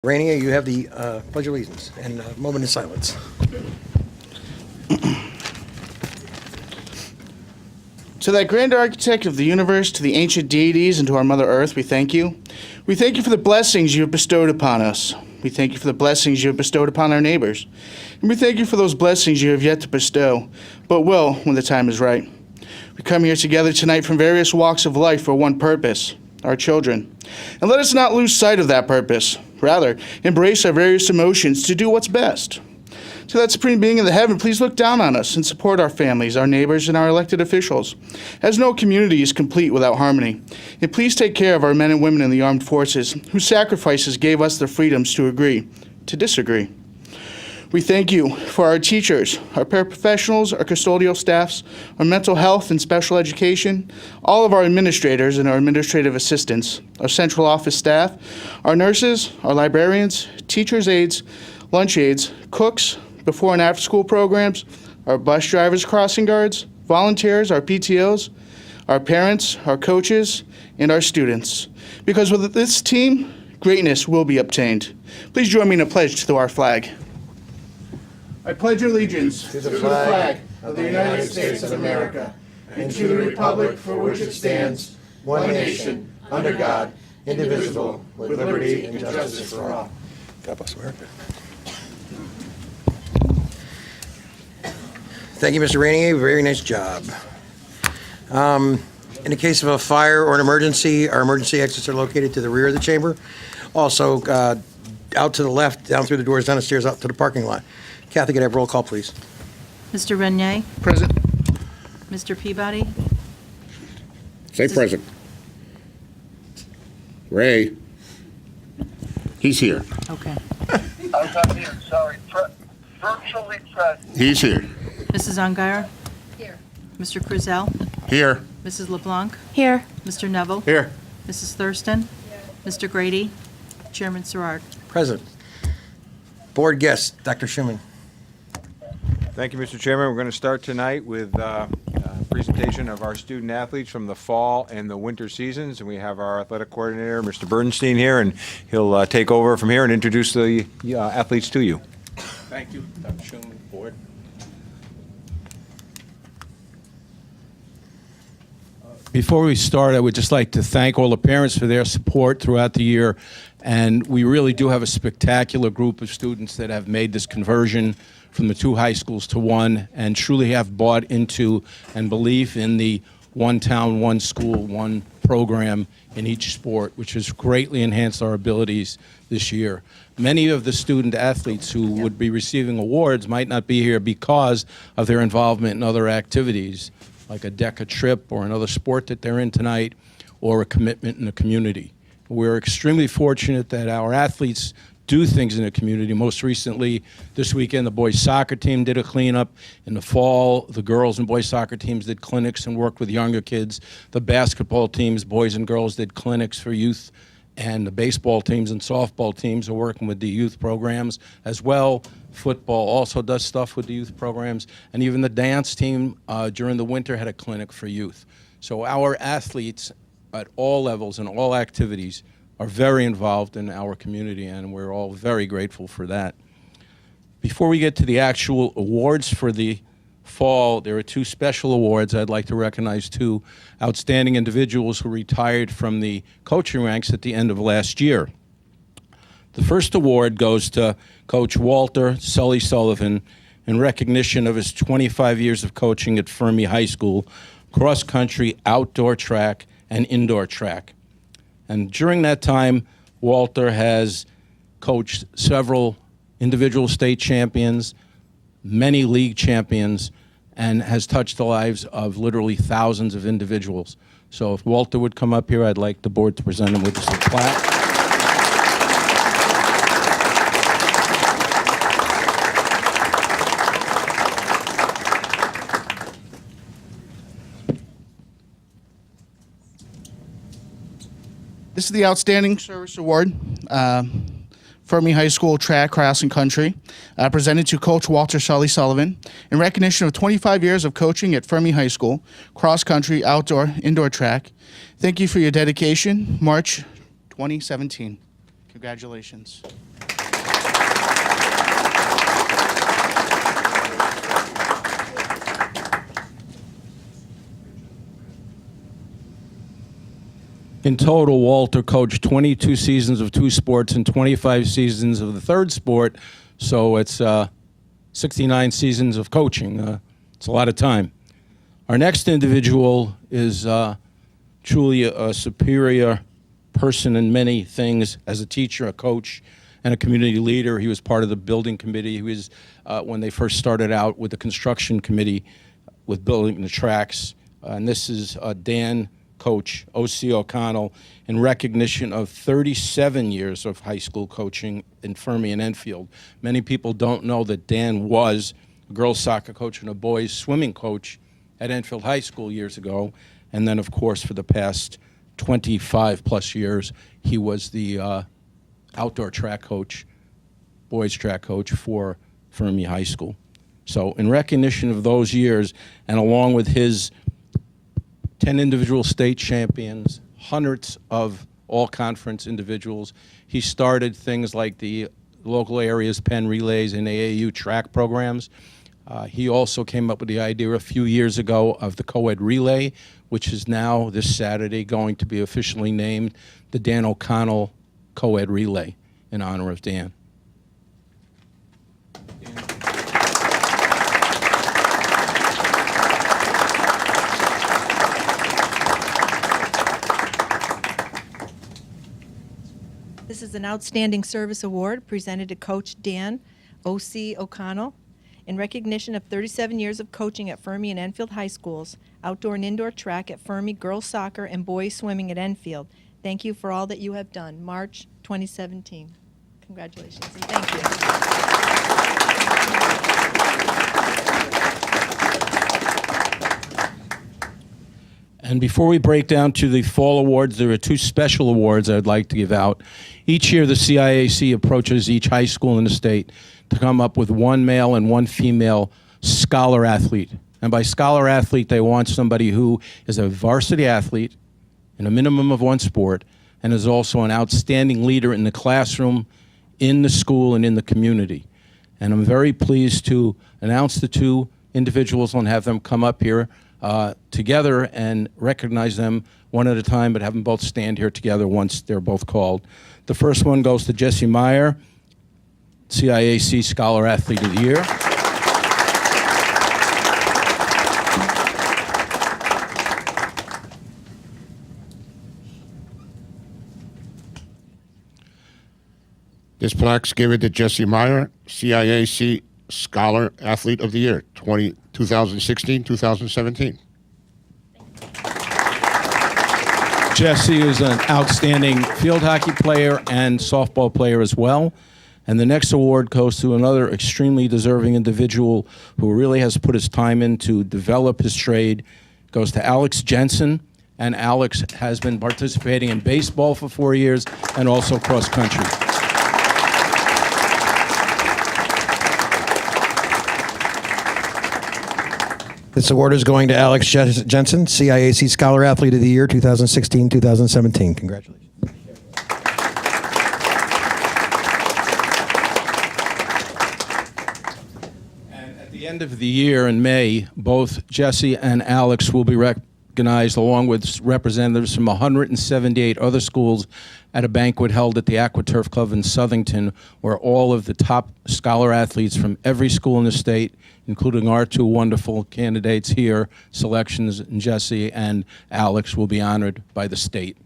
Rainier, you have the Pledge of Allegiance and a moment of silence. To that grand architect of the universe, to the ancient deities, and to our Mother Earth, we thank you. We thank you for the blessings you have bestowed upon us. We thank you for the blessings you have bestowed upon our neighbors. And we thank you for those blessings you have yet to bestow, but will when the time is right. We come here together tonight from various walks of life for one purpose, our children. And let us not lose sight of that purpose. Rather, embrace our various emotions to do what's best. To that supreme being in the heaven, please look down on us and support our families, our neighbors, and our elected officials, as no community is complete without harmony. And please take care of our men and women in the armed forces, whose sacrifices gave us the freedoms to agree, to disagree. We thank you for our teachers, our paraprofessionals, our custodial staffs, our mental health and special education, all of our administrators and our administrative assistants, our central office staff, our nurses, our librarians, teachers' aides, lunch aides, cooks, before and after school programs, our bus drivers, crossing guards, volunteers, our PTOs, our parents, our coaches, and our students. Because with this team, greatness will be obtained. Please join me in a pledge to our flag. I pledge allegiance to the flag of the United States of America and to the republic for which it stands, one nation, under God, indivisible, with liberty and justice for all. God bless America. Thank you, Mr. Rainier. Very nice job. In the case of a fire or an emergency, our emergency exits are located to the rear of the chamber. Also, out to the left, down through the doors, down the stairs, out to the parking lot. Kathy, could I have roll call, please? Mr. Renier? Present. Mr. Peabody? Say present. Ray. He's here. Okay. I was on mute, sorry. Virtually present. He's here. Mrs. Ungary? Here. Mr. Cruzel? Here. Mrs. LeBlanc? Here. Mr. Neville? Here. Mrs. Thurston? Mr. Grady? Chairman Serrard? Present. Board guests, Dr. Schuman. Thank you, Mr. Chairman. We're going to start tonight with a presentation of our student athletes from the fall and the winter seasons. And we have our athletic coordinator, Mr. Bernstein, here, and he'll take over from here and introduce the athletes to you. Thank you, Dr. Schuman, board. Before we start, I would just like to thank all the parents for their support throughout the year. And we really do have a spectacular group of students that have made this conversion from the two high schools to one and truly have bought into and believe in the one town, one school, one program in each sport, which has greatly enhanced our abilities this year. Many of the student athletes who would be receiving awards might not be here because of their involvement in other activities, like a DECA trip or another sport that they're in tonight, or a commitment in the community. We're extremely fortunate that our athletes do things in the community. Most recently, this weekend, the boys soccer team did a cleanup. In the fall, the girls and boys soccer teams did clinics and worked with younger kids. The basketball teams, boys and girls, did clinics for youth. And the baseball teams and softball teams are working with the youth programs as well. Football also does stuff with the youth programs. And even the dance team during the winter had a clinic for youth. So our athletes at all levels and all activities are very involved in our community, and we're all very grateful for that. Before we get to the actual awards for the fall, there are two special awards. I'd like to recognize two outstanding individuals who retired from the coaching ranks at the end of last year. The first award goes to Coach Walter Sully Sullivan in recognition of his 25 years of coaching at Fermi High School, cross-country, outdoor track, and indoor track. And during that time, Walter has coached several individual state champions, many league champions, and has touched the lives of literally thousands of individuals. So if Walter would come up here, I'd like the board to present him with this plaque. This is the Outstanding Service Award, Fermi High School Track, Cross, and Country, presented to Coach Walter Sully Sullivan in recognition of 25 years of coaching at Fermi High School, cross country, outdoor, indoor track. Thank you for your dedication. March 2017. Congratulations. In total, Walter coached 22 seasons of two sports and 25 seasons of the third sport, so it's 69 seasons of coaching. It's a lot of time. Our next individual is truly a superior person in many things as a teacher, a coach, and a community leader. He was part of the building committee. He was, when they first started out with the construction committee with building the tracks. And this is Dan Coach O.C. O'Connell in recognition of 37 years of high school coaching in Fermi and Enfield. Many people don't know that Dan was a girls soccer coach and a boys swimming coach at Enfield High School years ago. And then, of course, for the past 25 plus years, he was the outdoor track coach, boys track coach for Fermi High School. So in recognition of those years, and along with his 10 individual state champions, hundreds of all-conference individuals, he started things like the local area's Penn Relays and AAU track programs. He also came up with the idea a few years ago of the co-ed relay, which is now this Saturday going to be officially named the Dan O'Connell Co-ed Relay in honor of Dan. This is an Outstanding Service Award presented to Coach Dan O.C. O'Connell in recognition of 37 years of coaching at Fermi and Enfield High Schools, outdoor and indoor track at Fermi, girls soccer, and boys swimming at Enfield. Thank you for all that you have done. March 2017. Congratulations and thank you. And before we break down to the fall awards, there are two special awards I'd like to give out. Each year, the CIAC approaches each high school in the state to come up with one male and one female scholar athlete. And by scholar athlete, they want somebody who is a varsity athlete in a minimum of one sport and is also an outstanding leader in the classroom, in the school, and in the community. And I'm very pleased to announce the two individuals and have them come up here together and recognize them one at a time, but have them both stand here together once they're both called. The first one goes to Jesse Meyer, CIAC Scholar Athlete of the Year. This plaque's given to Jesse Meyer, CIAC Scholar Athlete of the Year, 2016-2017. Jesse is an outstanding field hockey player and softball player as well. And the next award goes to another extremely deserving individual who really has put his time in to develop his trade. It goes to Alex Jensen. And Alex has been participating in baseball for 4 years and also cross country. This award is going to Alex Jensen, CIAC Scholar Athlete of the Year, 2016-2017. Congratulations. And at the end of the year in May, both Jesse and Alex will be recognized along with representatives from 178 other schools at a banquet held at the AquaTurf Club in Southington, where all of the top scholar athletes from every school in the state, including our two wonderful candidates here, selections, and Jesse and Alex, will be honored by the state.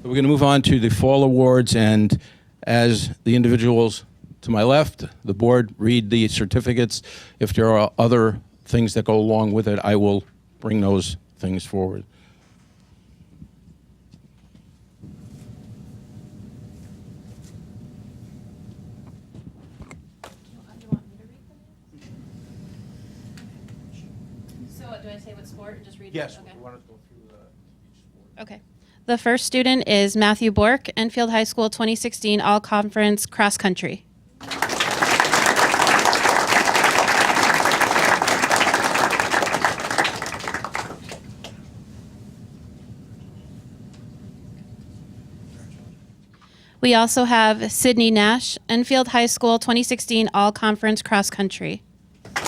We're going to move on to the fall awards, and as the individuals to my left, the board, read the certificates. If there are other things that go along with it, I will bring those things forward. So do I say what sport or just read Yes, it? we want to go through each sport. Okay. The first student is Matthew Bork, Enfield High School 2016 All-Conference Cross Country. We also have Sydney Nash, Enfield High School 2016 All-Conference Cross Country. I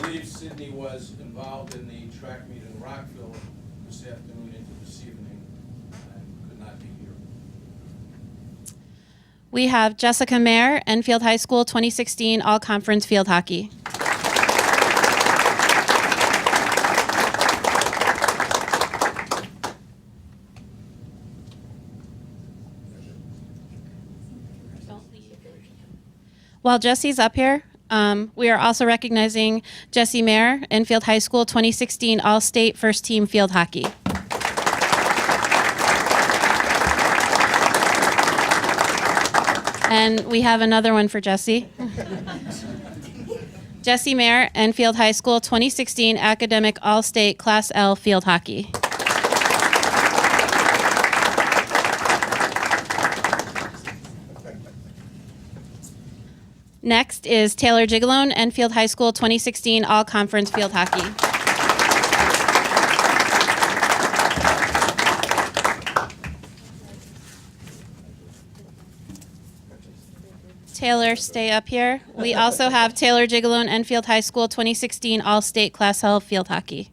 believe Sydney was involved in the track meet in Rockville this afternoon into this evening and could not be here. We have Jessica Mayer, Enfield High School 2016 All-Conference Field Hockey. While Jesse's up here, we are also recognizing Jessie Mayer, Enfield High School 2016 All-State First Team Field Hockey. And we have another one for Jessie. Jessie Mayer, Enfield High School 2016 Academic All-State Class L Field Hockey. Next is Taylor Gigalone, Enfield High School 2016 All-Conference Field Hockey. Taylor, stay up here. We also have Taylor Gigalone, Enfield High School 2016 All-State Class L Field Hockey.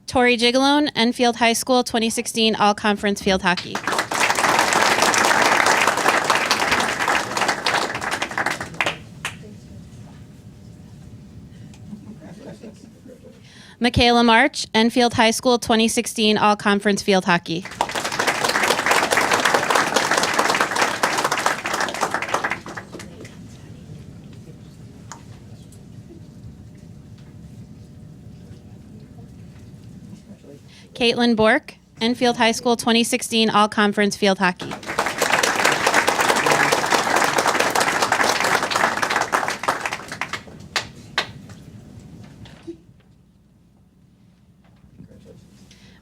Tori Gigalone, Enfield High School 2016 All-Conference Field Hockey. Michaela March, Enfield High School 2016 All-Conference Field Hockey. Caitlin Bork, Enfield High School 2016 All-Conference Field Hockey.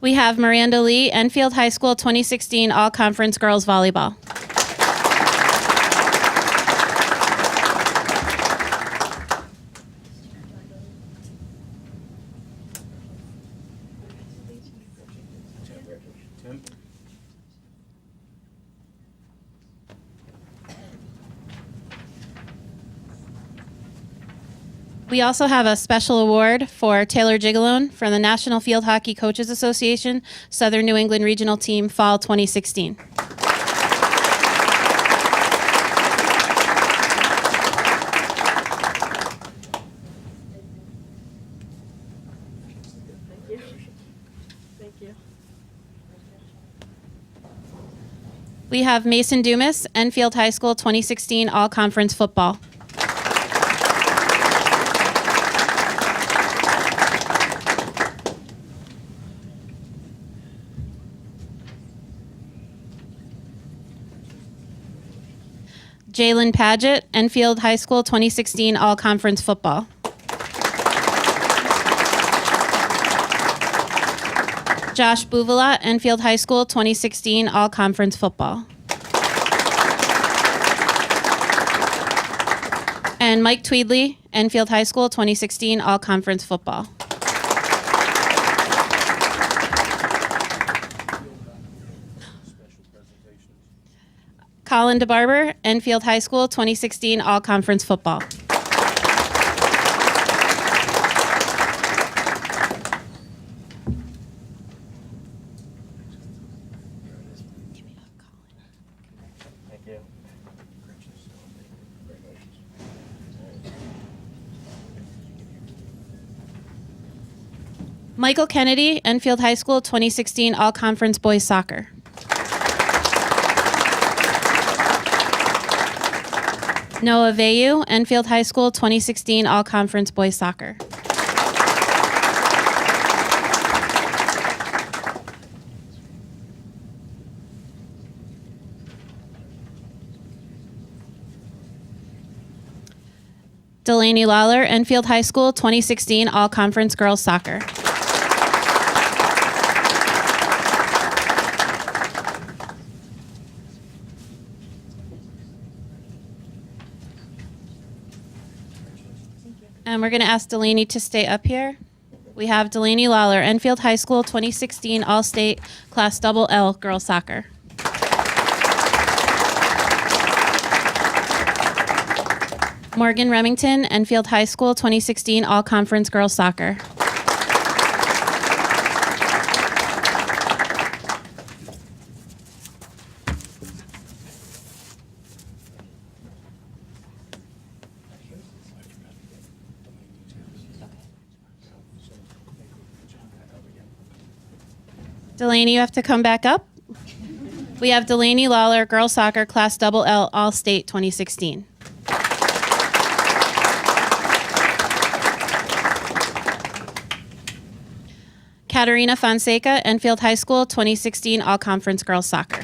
We have Miranda Lee, Enfield High School 2016 All-Conference Girls Volleyball. We also have a special award for Taylor Gigalone from the National Field Hockey Coaches Association, Southern New England Regional Team, Fall 2016. We have Mason Dumas, Enfield High School 2016 All-Conference Football. Jalen Paget, Enfield High School 2016 All-Conference Football. Josh Buvelat, Enfield High School 2016 All-Conference Football. And Mike Tweedley, Enfield High School 2016 All-Conference Football. Colin DeBarber, Enfield High School 2016 All-Conference Football. Michael Kennedy, Enfield High School 2016 All-Conference Boys Soccer. Noah Vayu, Enfield High School 2016 All-Conference Boys Soccer. Delaney Lawler, Enfield High School 2016 All-Conference Girls Soccer. And we're going to ask Delaney to stay up here. We have Delaney Lawler, Enfield High School 2016 All-State Class Double L Girls Soccer. Morgan Remington, Enfield High School 2016 All-Conference Girls Soccer. Delaney, you have to come back up. We have Delaney Lawler, Girls Soccer Class Double L All-State 2016. Katarina Fonseca, Enfield High School 2016 All-Conference Girls Soccer.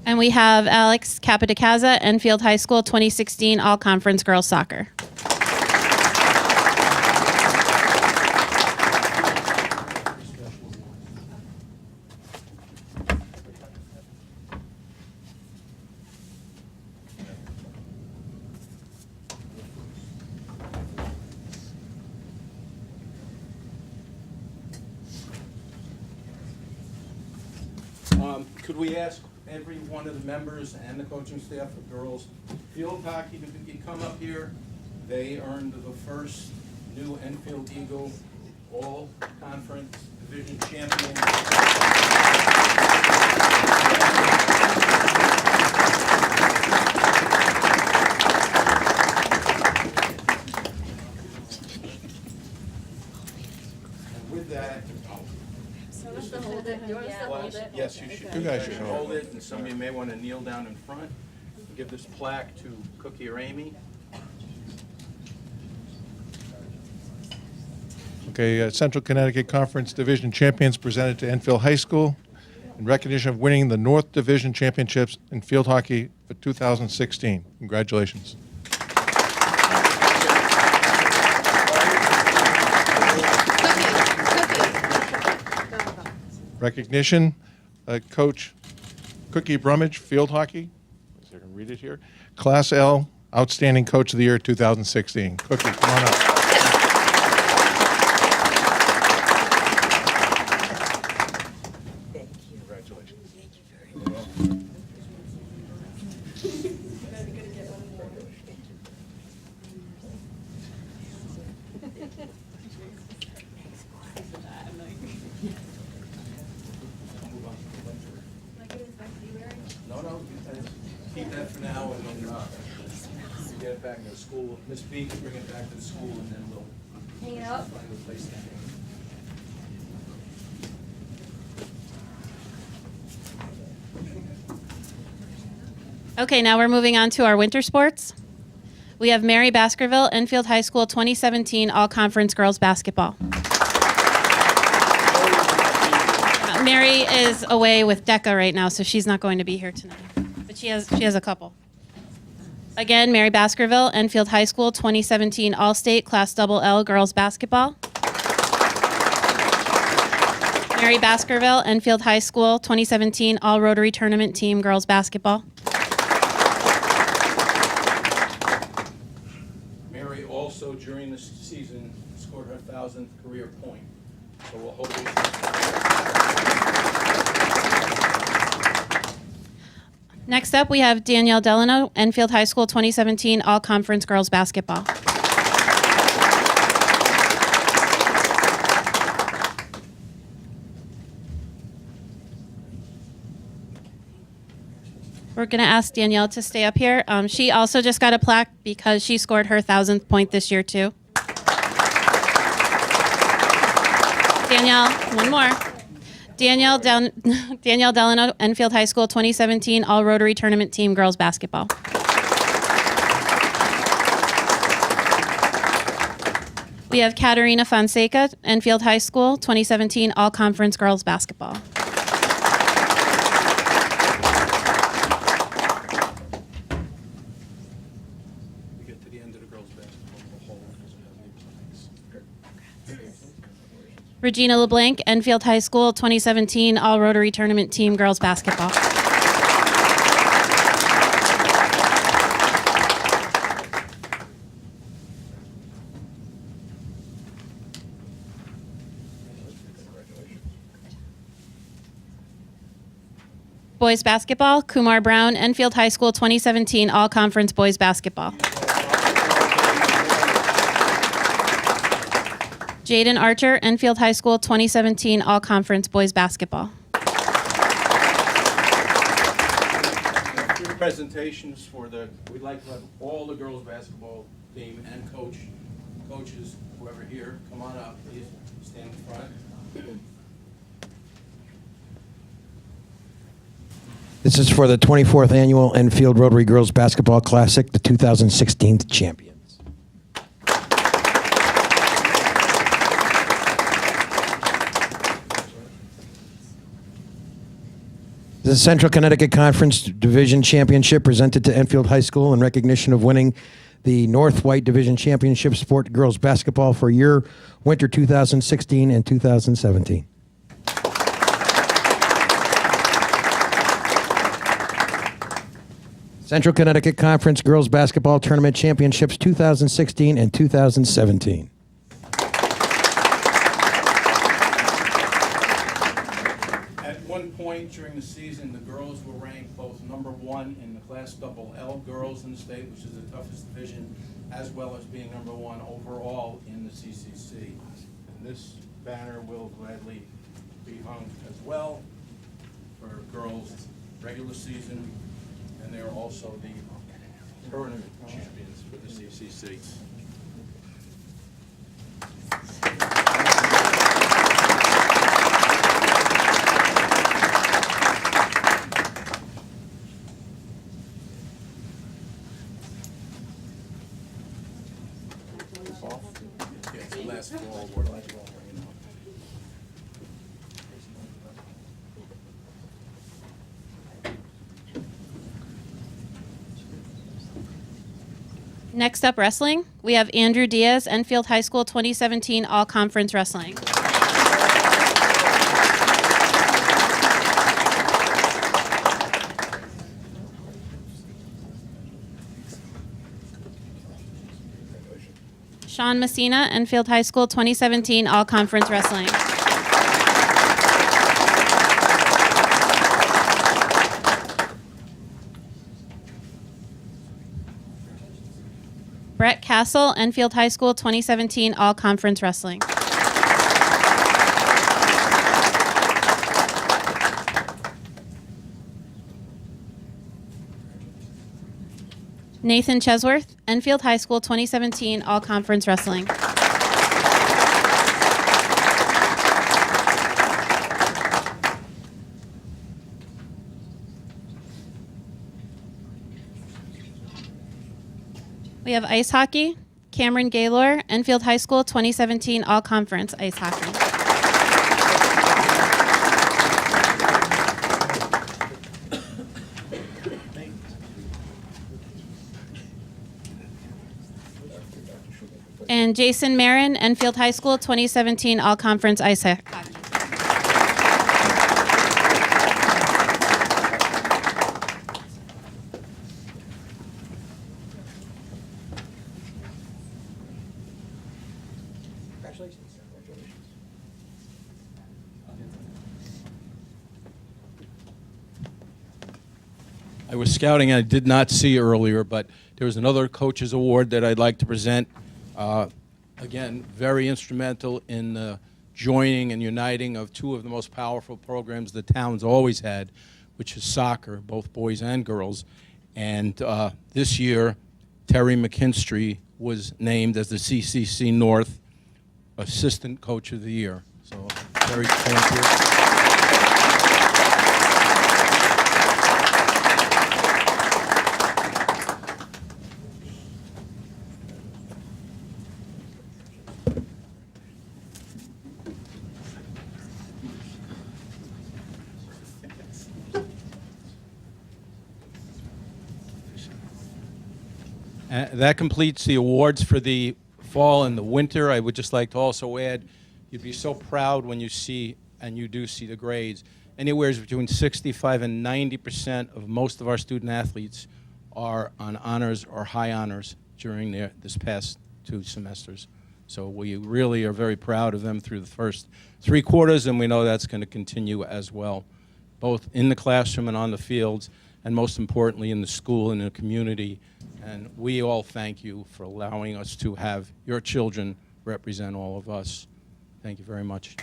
And we have Alex Capodicaza, Enfield High School 2016 All-Conference Girls Soccer. Could we ask every one of the members and the coaching staff of girls field hockey to come up here? They earned the first new Enfield Eagle All-Conference Division champion. And with that, yes, you should. You guys should hold it, and some of you may want to kneel down in front and give this plaque to Cookie or Amy. Okay, Central Connecticut Conference Division champions presented to Enfield High School in recognition of winning the North Division Championships in field hockey for 2016. Congratulations. Recognition, Coach Cookie Brummage, field hockey. I can read it here. Class L, Outstanding Coach of the Year 2016. Cookie, come on up. No, keep that for now, and then get it back to school. Miss B can bring it back to the school, and then we'll hang it up. find a place to hang it. Okay, now we're moving on to our winter sports. We have Mary Baskerville, Enfield High School 2017 All-Conference Girls Basketball. Mary is away with DECA right now, so she's not going to be here tonight. But she has a couple. Again, Mary Baskerville, Enfield High School 2017 All-State Class Double L Girls Basketball. Mary Baskerville, Enfield High School 2017 All-Rotary Tournament Team Girls Basketball. Mary also, during this season, scored her 1,000th career point. So we'll hold it. Next up, we have Danielle Delano, Enfield High School 2017 All-Conference Girls Basketball. We're going to ask Danielle to stay up here. She also just got a plaque because she scored her 1,000th point this year, too. Danielle, one more. Danielle Delano, Enfield High School 2017 All-Rotary Tournament Team Girls Basketball. We have Katarina Fonseca, Enfield High School 2017 All-Conference Girls Basketball. We get to the end of the girls' basketball, we'll hold it because we have new plaques. Regina LeBlanc, Enfield High School, 2017 All Rotary Tournament Team Girls Basketball. Boys Basketball, Kumar Brown, Enfield High School, 2017 All Conference Boys Basketball. Jaden Archer, Enfield High School, 2017 All Conference Boys Basketball. Presentations for we'd like to have all the girls basketball team and coaches, whoever here, come on up, please, stand in front. This is for the 24th Annual Enfield Rotary Girls Basketball Classic, the 2016 champions. The Central Connecticut Conference Division Championship presented to Enfield High School in recognition of winning the North White Division Championship Sport Girls Basketball for year winter 2016 and 2017. Central Connecticut Conference Girls Basketball Tournament Championships 2016 and 2017. At one point during the season, the girls were ranked both #1 in the Class L girls in the state, which is the toughest division, as well as being #1 overall in the CCC. And this banner will gladly be hung as well for girls regular season, and they are also the tournament champions for the CCC. Yeah, it's the last fall award. Next up, wrestling. We have Andrew Diaz, Enfield High School, 2017 All Conference Wrestling. Sean Messina, Enfield High School, 2017 All Conference Wrestling. Brett Castle, Enfield High School, 2017 All Conference Wrestling. Nathan Chesworth, Enfield High School, 2017 All Conference Wrestling. We have ice hockey. Cameron Gaylor, Enfield High School, 2017 All Conference Ice Hockey. And Jason Marin, Enfield High School, 2017 All Conference Ice Hockey. I was scouting and I did not see earlier, but there was another coach's award that I'd like to present. Again, very instrumental in the joining and uniting of two of the most powerful programs the town's always had, which is soccer, both boys and girls. And this year, Terry McKinstry was named as the CCC North Assistant Coach of the Year. So, Terry, thank you. That completes the awards for the fall and the winter. I would just like to also add You'd be so proud when you see, and you do see the grades. Anywhere between 65 and 90% of most of our student athletes are on honors or high honors during this past 2 semesters. So we really are very proud of them through the first 3 quarters, and we know that's going to continue as well, both in the classroom and on the fields, and most importantly in the school and the community. And we all thank you for allowing us to have your children represent all of us. Thank you very much.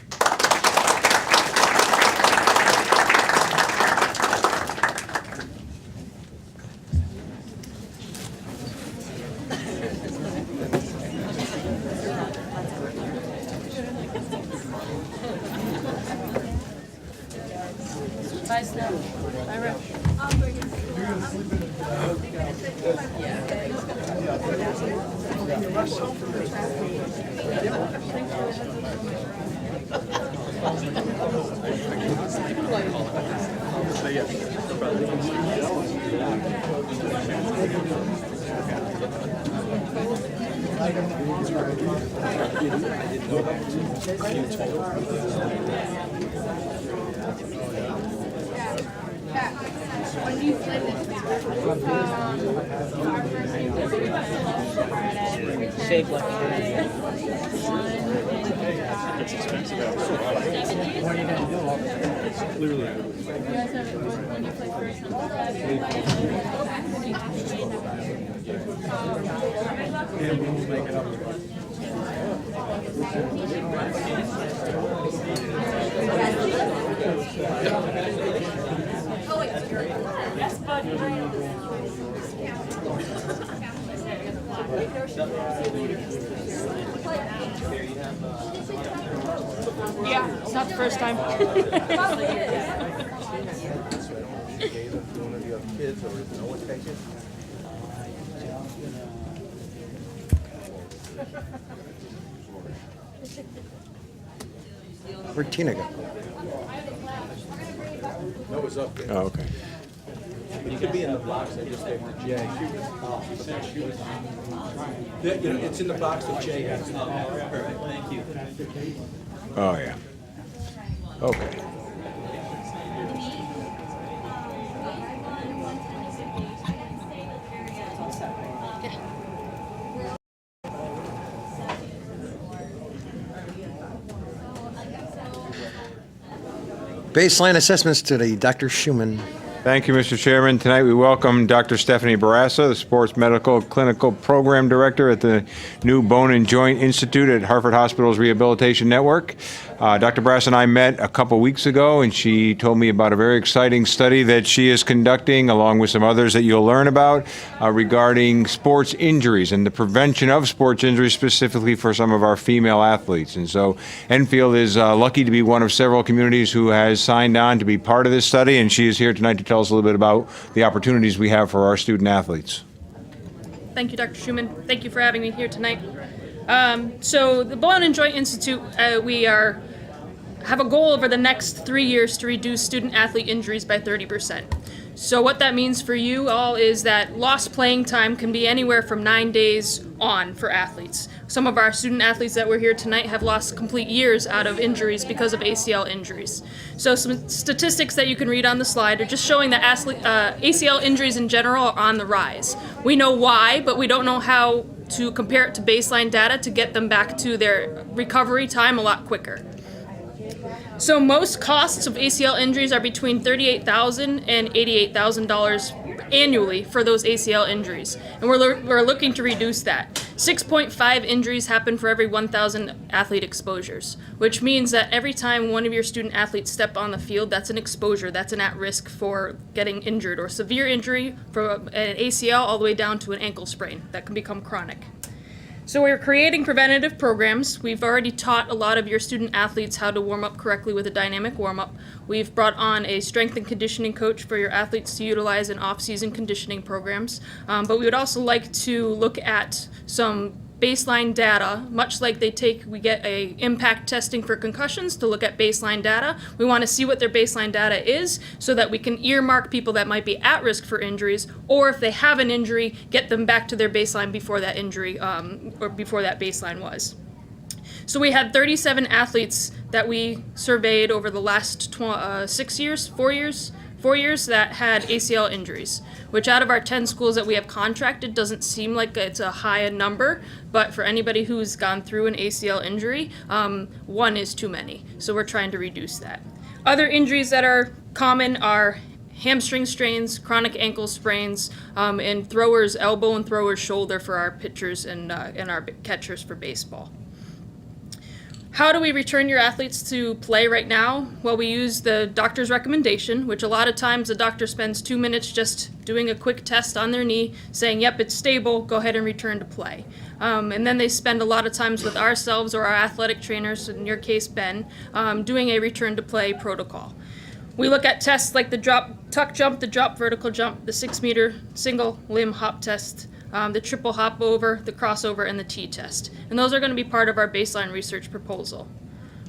Yeah, it's not the first time. Where'd Tina go? Oh, okay. You could be in the box, I just gave to Jay. You know, it's in the box that Jay has. Perfect, thank you. Oh, yeah. Okay. Baseline assessments today, Dr. Schumann. Thank you, Mr. Chairman. Tonight we welcome Dr. Stephanie Barassa, the Sports Medical Clinical Program Director at the new Bone and Joint Institute at Hartford Hospital's Rehabilitation Network. Dr. Barassa and I met a couple weeks ago, and she told me about a very exciting study that she is conducting, along with some others that you'll learn about, regarding sports injuries and the prevention of sports injuries, specifically for some of our female athletes. And so Enfield is lucky to be one of several communities who has signed on to be part of this study, and she is here tonight to tell us a little bit about the opportunities we have for our student athletes. Thank you, Dr. Schumann. Thank you for having me here tonight. So the Bone and Joint Institute, we have a goal over the next 3 years to reduce student athlete injuries by 30%. So what that means for you all is that lost playing time can be anywhere from 9 days on for athletes. Some of our student athletes that were here tonight have lost complete years out of injuries because of ACL injuries. So some statistics that you can read on the slide are just showing that ACL injuries in general are on the rise. We know why, but we don't know how to compare it to baseline data to get them back to their recovery time a lot quicker. So most costs of ACL injuries are between $38,000 and $88,000 annually for those ACL injuries, and we're looking to reduce that. 6.5 injuries happen for every 1,000 athlete exposures, which means that every time one of your student athletes step on the field, that's an exposure, that's an at-risk for getting injured or severe injury from an ACL all the way down to an ankle sprain that can become chronic. So we're creating preventative programs. We've already taught a lot of your student athletes how to warm up correctly with a dynamic warm-up. We've brought on a strength and conditioning coach for your athletes to utilize in off-season conditioning programs. But we would also like to look at some baseline data, much like we get a impact testing for concussions to look at baseline data. We want to see what their baseline data is so that we can earmark people that might be at risk for injuries, or if they have an injury, get them back to their baseline before that injury or before that baseline was. So we had 37 athletes that we surveyed over the last 4 years that had ACL injuries, which out of our 10 schools that we have contracted doesn't seem like it's a high number, but for anybody who's gone through an ACL injury, 1 is too many. So we're trying to reduce that. Other injuries that are common are hamstring strains, chronic ankle sprains, and throwers' elbow and throwers' shoulder for our pitchers and our catchers for baseball. How do we return your athletes to play right now? Well, we use the doctor's recommendation, which a lot of times the doctor spends 2 minutes just doing a quick test on their knee, saying, yep, it's stable, go ahead and return to play. And then they spend a lot of times with ourselves or our athletic trainers, in your case, Ben, doing a return to play protocol. We look at tests like the tuck jump, the drop vertical jump, the 6-meter single limb hop test, the triple hop over, the crossover, and the T test. And those are going to be part of our baseline research proposal.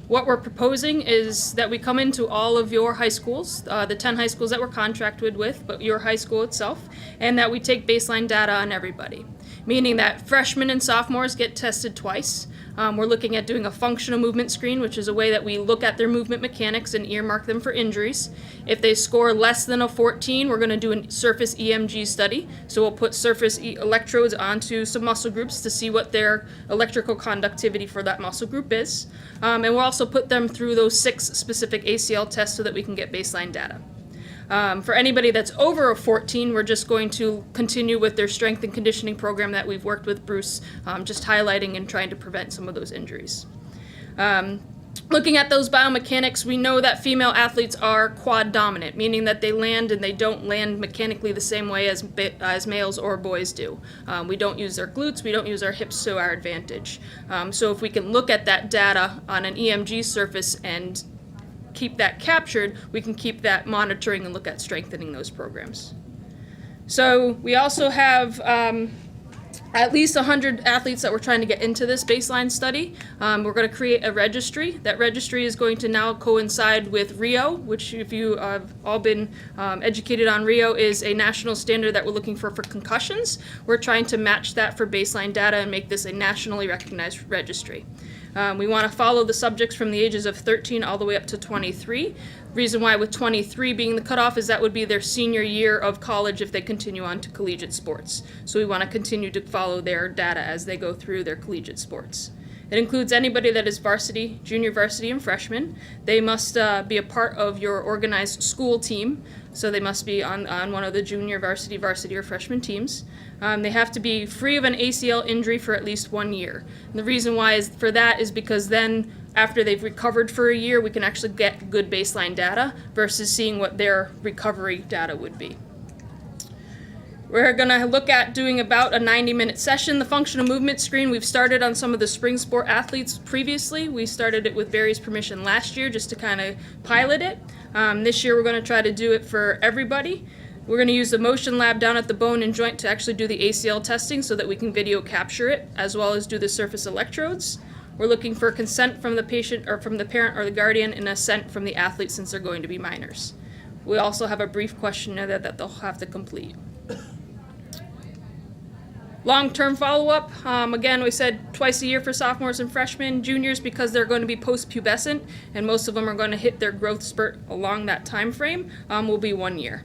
What we're proposing is that we come into all of your high schools, the 10 high schools that we're contracted with, but your high school itself, and that we take baseline data on everybody, meaning that freshmen and sophomores get tested twice. We're looking at doing a functional movement screen, which is a way that we look at their movement mechanics and earmark them for injuries. If they score less than a 14, we're going to do a surface EMG study. So we'll put surface electrodes onto some muscle groups to see what their electrical conductivity for that muscle group is. And we'll also put them through those 6 specific ACL tests so that we can get baseline data. For anybody that's over a 14, we're just going to continue with their strength and conditioning program that we've worked with Bruce, just highlighting and trying to prevent some of those injuries. Looking at those biomechanics, we know that female athletes are quad dominant, meaning that they land and they don't land mechanically the same way as males or boys do. We don't use their glutes, we don't use our hips to our advantage. So if we can look at that data on an EMG surface and keep that captured, we can keep that monitoring and look at strengthening those programs. So we also have at least 100 athletes that we're trying to get into this baseline study. We're going to create a registry. That registry is going to now coincide with RIO, which if you have all been educated on, RIO is a national standard that we're looking for concussions. We're trying to match that for baseline data and make this a nationally recognized registry. We want to follow the subjects from the ages of 13 all the way up to 23. Reason why with 23 being the cutoff is that would be their senior year of college if they continue on to collegiate sports. So we want to continue to follow their data as they go through their collegiate sports. It includes anybody that is varsity, junior varsity, and freshman. They must be a part of your organized school team, so they must be on one of the junior varsity, or freshman teams. They have to be free of an ACL injury for at least 1 year. And the reason why for that is because then after they've recovered for a year, we can actually get good baseline data versus seeing what their recovery data would be. We're going to look at doing about a 90-minute session. The functional movement screen, we've started on some of the spring sport athletes previously. We started it with Barry's permission last year just to kind of pilot it. This year we're going to try to do it for everybody. We're going to use the motion lab down at the bone and joint to actually do the ACL testing so that we can video capture it, as well as do the surface electrodes. We're looking for consent from the patient or from the parent or the guardian and assent from the athlete since they're going to be minors. We also have a brief questionnaire that they'll have to complete. Long-term follow-up, again, we said twice a year for sophomores and freshmen. Juniors, because they're going to be post-pubescent, and most of them are going to hit their growth spurt along that time frame, will be 1 year.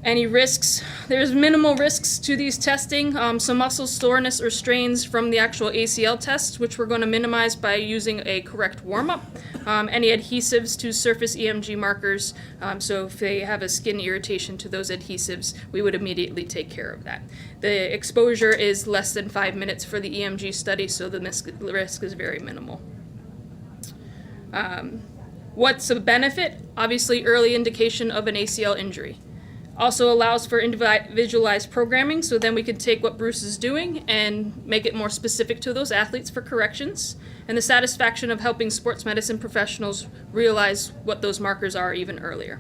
Any risks? There's minimal risks to these testing. Some muscle soreness or strains from the actual ACL test, which we're going to minimize by using a correct warm-up. Any adhesives to surface EMG markers. So if they have a skin irritation to those adhesives, we would immediately take care of that. The exposure is less than 5 minutes for the EMG study, so the risk is very minimal. What's the benefit? Obviously, early indication of an ACL injury. Also allows for individualized programming, so then we can take what Bruce is doing and make it more specific to those athletes for corrections, and the satisfaction of helping sports medicine professionals realize what those markers are even earlier.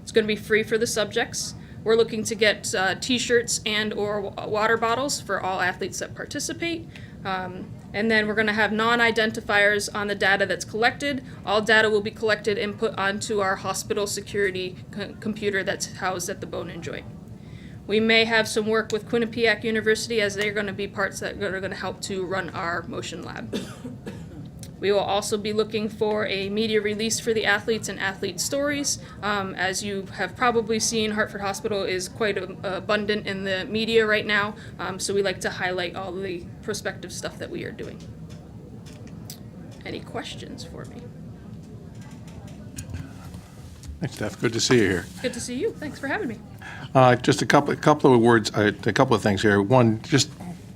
It's going to be free for the subjects. We're looking to get t-shirts and or water bottles for all athletes that participate. And then we're going to have non-identifiers on the data that's collected. All data will be collected and put onto our hospital security computer that's housed at the bone and joint. We may have some work with Quinnipiac University as they're going to be parts that are going to help to run our motion lab. We will also be looking for a media release for the athletes and athlete stories. As you have probably seen, Hartford Hospital is quite abundant in the media right now, so we like to highlight all the prospective stuff that we are doing. Any questions for me? Thanks, Steph. Good to see you here. Good to see you. Thanks for having me. Just a couple of words, a couple of things here. One, just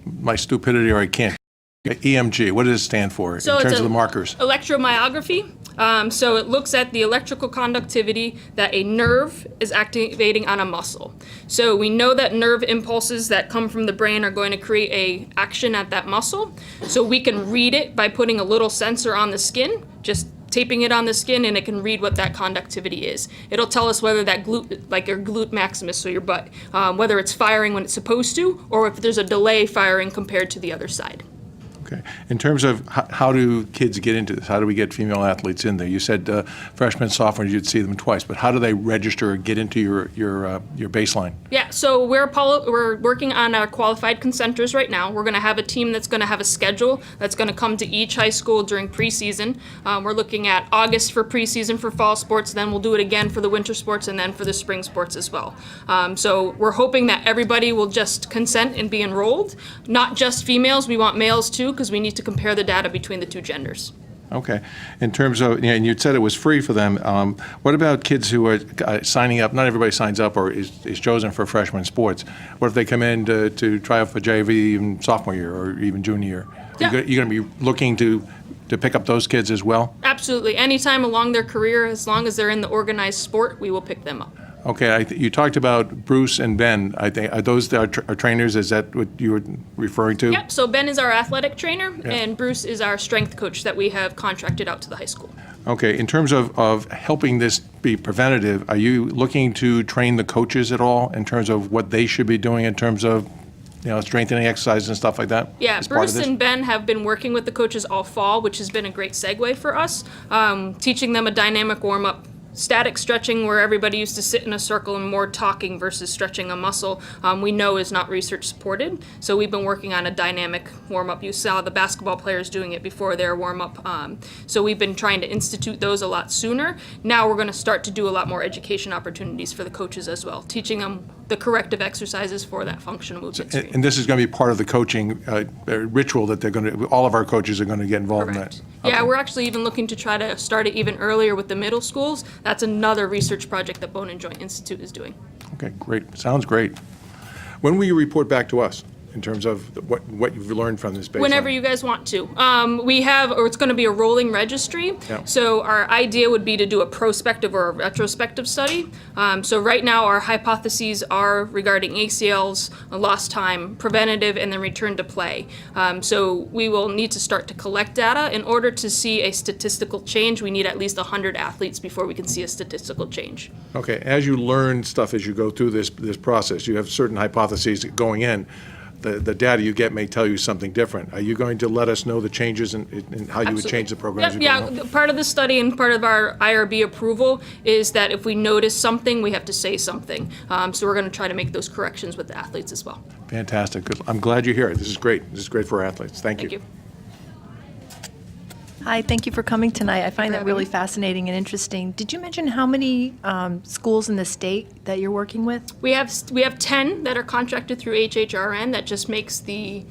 my stupidity, or I can't. EMG, what does it stand for in terms of the markers? Electromyography. So it looks at the electrical conductivity that a nerve is activating on a muscle. So we know that nerve impulses that come from the brain are going to create a action at that muscle. So we can read it by putting a little sensor on the skin, just taping it on the skin, and it can read what that conductivity is. It'll tell us whether that glute, like your glute maximus, so your butt, whether it's firing when it's supposed to, or if there's a delay firing compared to the other side. Okay. In terms of how do kids get into this? How do we get female athletes in there? You said freshmen, sophomores, you'd see them twice, but how do they register or get into your baseline? Yeah, so we're working on our qualified consenters right now. We're going to have a team that's going to have a schedule that's going to come to each high school during preseason. We're looking at August for preseason for fall sports, then we'll do it again for the winter sports, and then for the spring sports as well. So we're hoping that everybody will just consent and be enrolled. Not just females, we want males too, because we need to compare the data between the two genders. Okay. In terms of, and you said it was free for them, what about kids who are signing up? Not everybody signs up or is chosen for freshman sports. What if they come in to try out for JV even sophomore year or even junior year? Yeah. You're going to be looking to pick up those kids as well? Absolutely. Anytime along their career, as long as they're in the organized sport, we will pick them up. Okay, you talked about Bruce and Ben. I think are those our trainers? Is that what you were referring to? Yep. So Ben is our athletic trainer, and Bruce is our strength coach that we have contracted out to the high school. Okay. In terms of helping this be preventative, are you looking to train the coaches at all in terms of what they should be doing in terms of strengthening exercises and stuff like that? Yeah, as part of Bruce this? and Ben have been working with the coaches all fall, which has been a great segue for us, teaching them a dynamic warm-up. Static stretching, where everybody used to sit in a circle and more talking versus stretching a muscle, we know is not research supported. So we've been working on a dynamic warm-up. You saw the basketball players doing it before their warm-up. So we've been trying to institute those a lot sooner. Now we're going to start to do a lot more education opportunities for the coaches as well, teaching them the corrective exercises for that functional movement stream. And this is going to be part of the coaching ritual that they're going to. All of our coaches are going to get involved in that. Yeah, Okay. we're actually even looking to try to start it even earlier with the middle schools. That's another research project that Bone and Joint Institute is doing. Okay, great. Sounds great. When will you report back to us in terms of what you've learned from this baseline? Whenever you guys want to. We have, or it's going to be a rolling registry. Yeah. So our idea would be to do a prospective or a retrospective study. So right now our hypotheses are regarding ACLs, lost time, preventative, and then return to play. So we will need to start to collect data. In order to see a statistical change, we need at least 100 athletes before we can see a statistical change. Okay, as you learn stuff as you go through this process, you have certain hypotheses going in. The data you get may tell you something different. Are you going to let us know the changes in how you would change the program? as you go along? Yeah, part of the study and part of our IRB approval is that if we notice something, we have to say something. So we're going to try to make those corrections with the athletes as well. Fantastic. Good. I'm glad you're here. This is great. This is great for our athletes. Thank you. Thank you. Hi, thank you for coming tonight. I find that really fascinating and interesting. Did you mention how many schools in the state that you're working with? We have 10 that are contracted through HHRN. That just makes the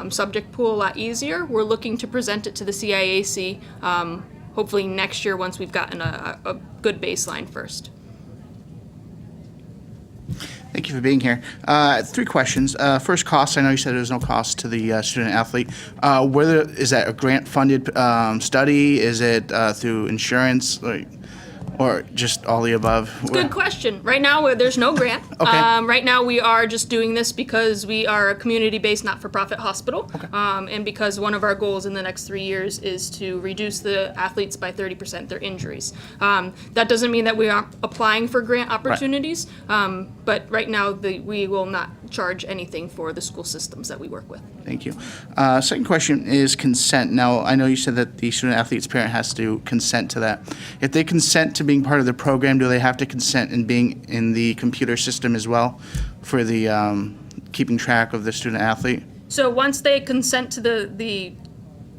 subject pool a lot easier. We're looking to present it to the CIAC hopefully next year once we've gotten a good baseline first. Thank you for being here. 3 questions. First, cost. I know you said there's no cost to the student athlete. Whether is that a grant-funded study? Is it through insurance, or just all the above? Good question. Right now, there's no grant. Okay. Right now, we are just doing this because we are a community-based, not-for-profit hospital, and because one of our goals in the next 3 years is to reduce the athletes by 30% their injuries. That doesn't mean that we aren't applying for grant opportunities, but right now, we will not charge anything for the school systems that we work with. Thank you. Second question is consent. Now, I know you said that the student athlete's parent has to consent to that. If they consent to being part of the program, do they have to consent in being in the computer system as well for the keeping track of the student athlete? So once they consent to the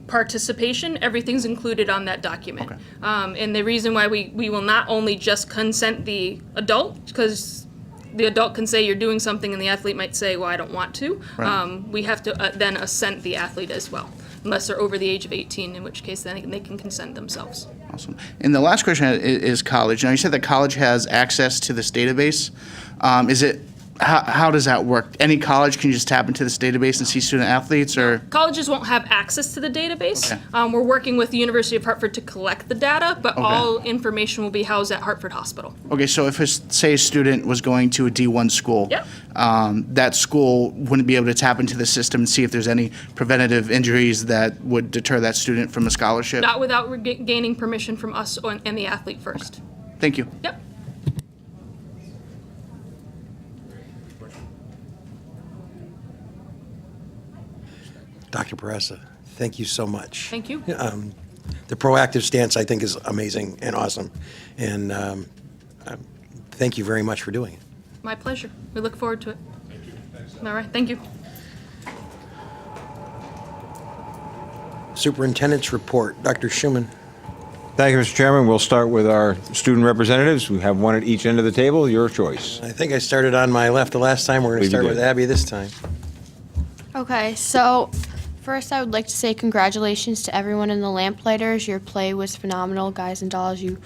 participation, everything's included on that document. And the reason why we will not only just consent the adult, because the adult can say you're doing something and the athlete might say, well, I don't want to. Right. We have to then assent the athlete as well, unless they're over the age of 18, in which case then they can consent themselves. Awesome. And the last question is college. Now, you said that college has access to this database. How does that work? Any college can just tap into this database and see student athletes, or? Colleges won't have access to the database. Okay. We're working with the University of Hartford to collect the data, but Okay. all information will be housed at Hartford Hospital. Okay, so if, say, a student was going to a D1 school, Yep. that school wouldn't be able to tap into the system and see if there's any preventative injuries that would deter that student from a scholarship? Not without gaining permission from us and the athlete first. Thank you. Yep. Dr. Peressa, thank you so much. Thank you. The proactive stance, I think, is amazing and awesome. And thank you very much for doing it. My pleasure. We look forward to it. All right, thank you. Superintendent's report. Dr. Schuman. Thank you, Mr. Chairman. We'll start with our student representatives. We have one at each end of the table. Your choice. I think I started on my left the last time. We're going to Believe you start with did. Abby this time. Okay, so first I would like to say congratulations to everyone in the Lamplighters. Your play was phenomenal, guys and dolls. You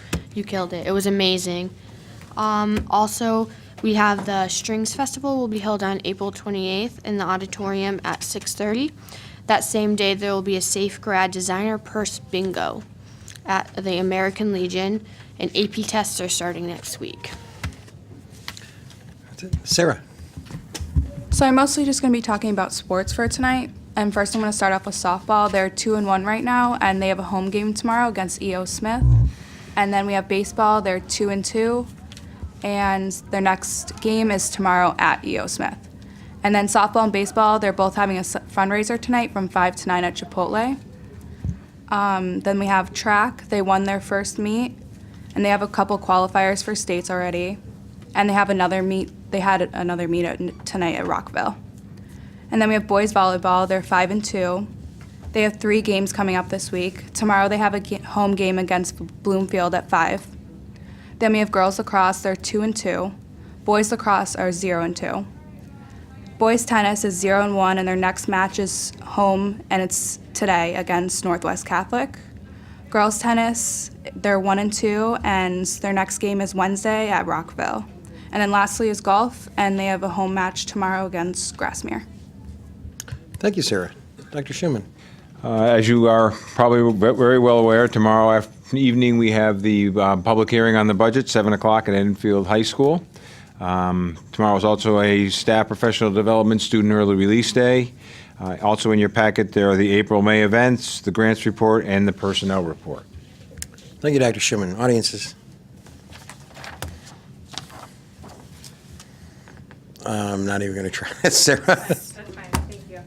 killed it. It was amazing. Also, we have the Strings Festival will be held on April 28th in the auditorium at 6:30. That same day, there will be a Safe Grad Designer Purse Bingo at the American Legion, and AP tests are starting next week. That's it. Sarah. So I'm mostly just going to be talking about sports for tonight. And first I'm going to start off with softball. They're 2-1 right now, and they have a home game tomorrow against E.O. Smith. And then we have baseball. They're 2-2, and their next game is tomorrow at E.O. Smith. And then softball and baseball, they're both having a fundraiser tonight from 5 to 9 at Chipotle. Then we have track. They won their first meet, and they have a couple qualifiers for states already. And they have another meet. They had another meet tonight at Rockville. And then we have boys volleyball. They're 5-2. They have 3 games coming up this week. Tomorrow they have a home game against Bloomfield at 5. Then we have girls lacrosse. They're 2-2. Boys lacrosse are 0-2. Boys tennis is 0-1, and their next match is home, and it's today against Northwest Catholic. Girls tennis, they're 1-2, and their next game is Wednesday at Rockville. And then lastly is golf, and they have a home match tomorrow against Grassmere. Thank you, Sarah. Dr. Schuman. As you are probably very well aware, tomorrow evening we have the public hearing on the budget, 7 o'clock at Enfield High School. Tomorrow is also a staff professional development student early release day. Also in your packet, there are the April-May events, the grants report, and the personnel report. Thank you, Dr. Schuman. Audiences. I'm not even going to try. Sarah. That's fine, thank you.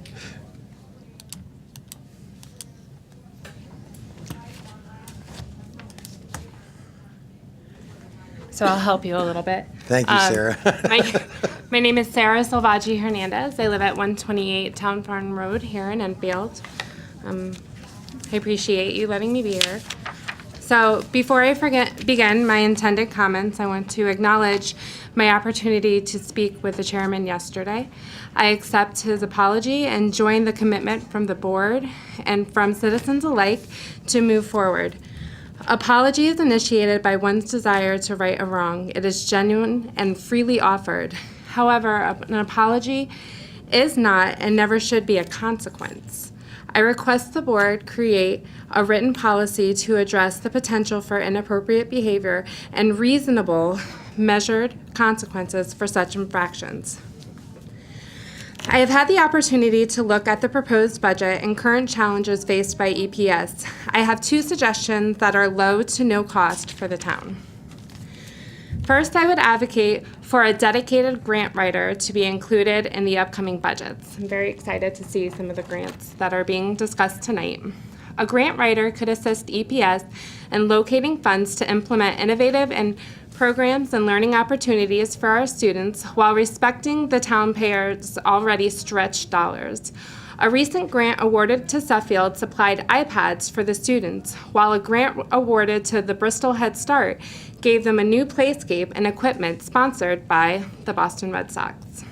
So I'll help you a little bit. Thank you, Sarah. My name is Sarah Salvaggi Hernandez. I live at 128 Town Farm Road here in Enfield. I appreciate you letting me be here. So before I begin my intended comments, I want to acknowledge my opportunity to speak with the chairman yesterday. I accept his apology and join the commitment from the board and from citizens alike to move forward. Apology is initiated by one's desire to right a wrong. It is genuine and freely offered. However, an apology is not and never should be a consequence. I request the board create a written policy to address the potential for inappropriate behavior and reasonable, measured consequences for such infractions. I have had the opportunity to look at the proposed budget and current challenges faced by EPS. I have 2 suggestions that are low to no cost for the town. First, I would advocate for a dedicated grant writer to be included in the upcoming budgets. I'm very excited to see some of the grants that are being discussed tonight. A grant writer could assist EPS in locating funds to implement innovative and programs and learning opportunities for our students while respecting the taxpayers' already stretched dollars. A recent grant awarded to Suffield supplied iPads for the students, while a grant awarded to the Bristol Head Start gave them a new playscape and equipment sponsored by the Boston Red Sox.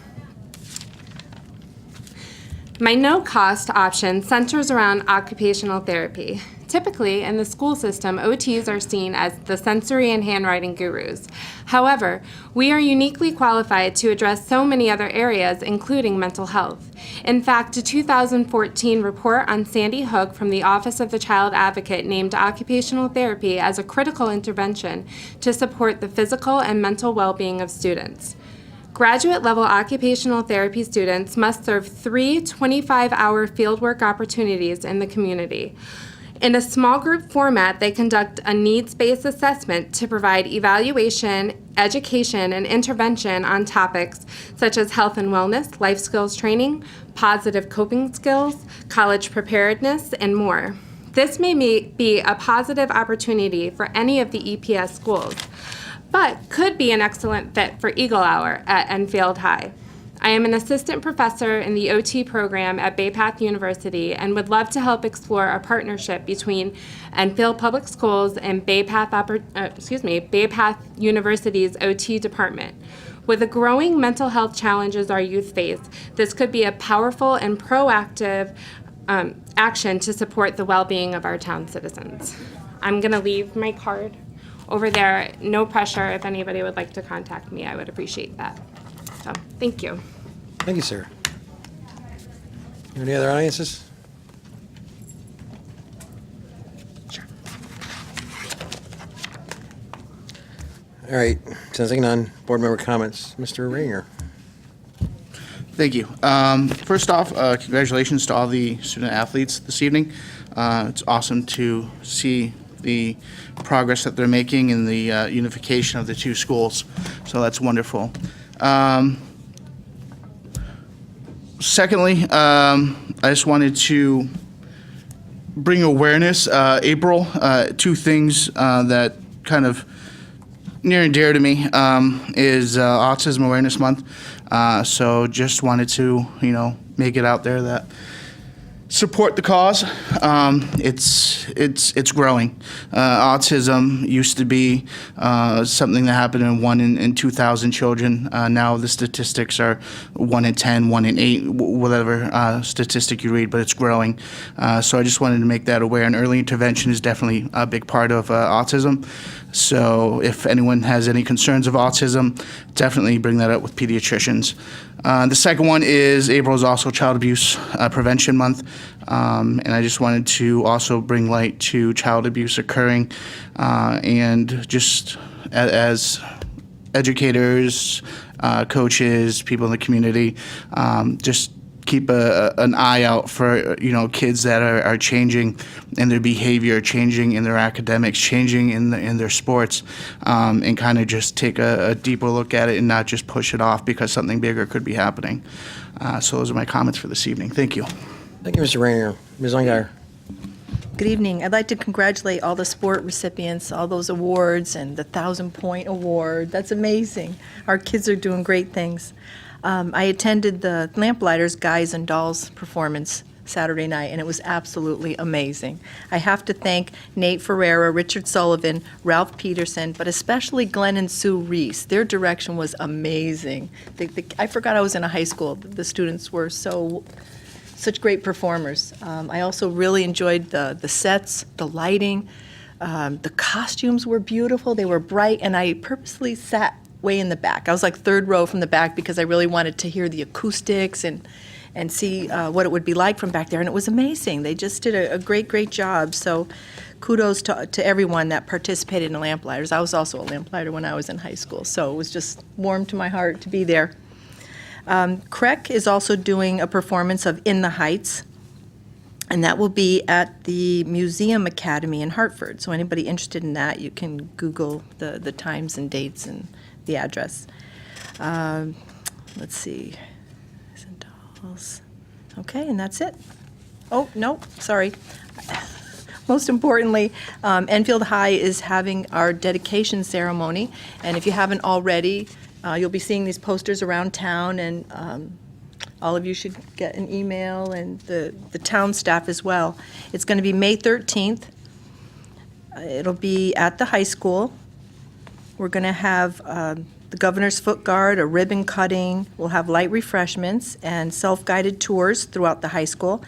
My no-cost option centers around occupational therapy. Typically, in the school system, OTs are seen as the sensory and handwriting gurus. However, we are uniquely qualified to address so many other areas, including mental health. In fact, a 2014 report on Sandy Hook from the Office of the Child Advocate named occupational therapy as a critical intervention to support the physical and mental well-being of students. Graduate-level occupational therapy students must serve 3 25-hour fieldwork opportunities in the community. In a small group format, they conduct a needs-based assessment to provide evaluation, education, and intervention on topics such as health and wellness, life skills training, positive coping skills, college preparedness, and more. This may be a positive opportunity for any of the EPS schools, but could be an excellent fit for Eagle Hour at Enfield High. I am an assistant professor in the OT program at Bay Path University and would love to help explore a partnership between Enfield Public Schools and Bay Path University's OT department. With the growing mental health challenges our youth face, this could be a powerful and proactive action to support the well-being of our town citizens. I'm going to leave my card over there. No pressure. If anybody would like to contact me, I would appreciate that. So, thank you. Thank you, Sarah. Any other audiences? Sure. All right, sensing none. Board member comments. Mr. Rainier. Thank you. First off, congratulations to all the student athletes this evening. It's awesome to see the progress that they're making in the unification of the two schools. So that's wonderful. Secondly, I just wanted to bring awareness. April, two things that kind of near and dear to me is Autism Awareness Month. So just wanted to, make it out there that support the cause. It's growing. Autism used to be something that happened in 1 in 2,000 children. Now the statistics are 1 in 10, 1 in 8, whatever statistic you read, but it's growing. So I just wanted to make that aware. And early intervention is definitely a big part of autism. So if anyone has any concerns of autism, definitely bring that up with pediatricians. The second one is April is also Child Abuse Prevention Month, and I just wanted to also bring light to child abuse occurring, and just as educators, coaches, people in the community, just keep an eye out for kids that are changing in their behavior, changing in their academics, changing in their sports, and kind of just take a deeper look at it and not just push it off because something bigger could be happening. So those are my comments for this evening. Thank you. Thank you, Mr. Rainier. Ms. Ungar. Good evening. I'd like to congratulate all the sport recipients, all those awards, and the 1,000-point award. That's amazing. Our kids are doing great things. I attended the Lamplighters Guys and Dolls performance Saturday night, and it was absolutely amazing. I have to thank Nate Ferreira, Richard Sullivan, Ralph Peterson, but especially Glenn and Sue Reese. Their direction was amazing. I forgot I was in a high school. The students were such great performers. I also really enjoyed the sets, the lighting. The costumes were beautiful. They were bright, and I purposely sat way in the back. I was like third row from the back because I really wanted to hear the acoustics and see what it would be like from back there. And it was amazing. They just did a great job. So kudos to everyone that participated in the Lamplighters. I was also a Lamplighter when I was in high school, so it was just warm to my heart to be there. CREC is also doing a performance of In the Heights, and that will be at the Museum Academy in Hartford. So anybody interested in that, you can Google the times and dates and the address. Let's see. Okay, and that's it. Oh, no, sorry. Most importantly, Enfield High is having our dedication ceremony, and if you haven't already, you'll be seeing these posters around town, and All of you should get an email, and the town staff as well. It's going to be May 13th. It'll be at the high school. We're going to have the Governor's Foot Guard, a ribbon cutting. We'll have light refreshments and self-guided tours throughout the high school.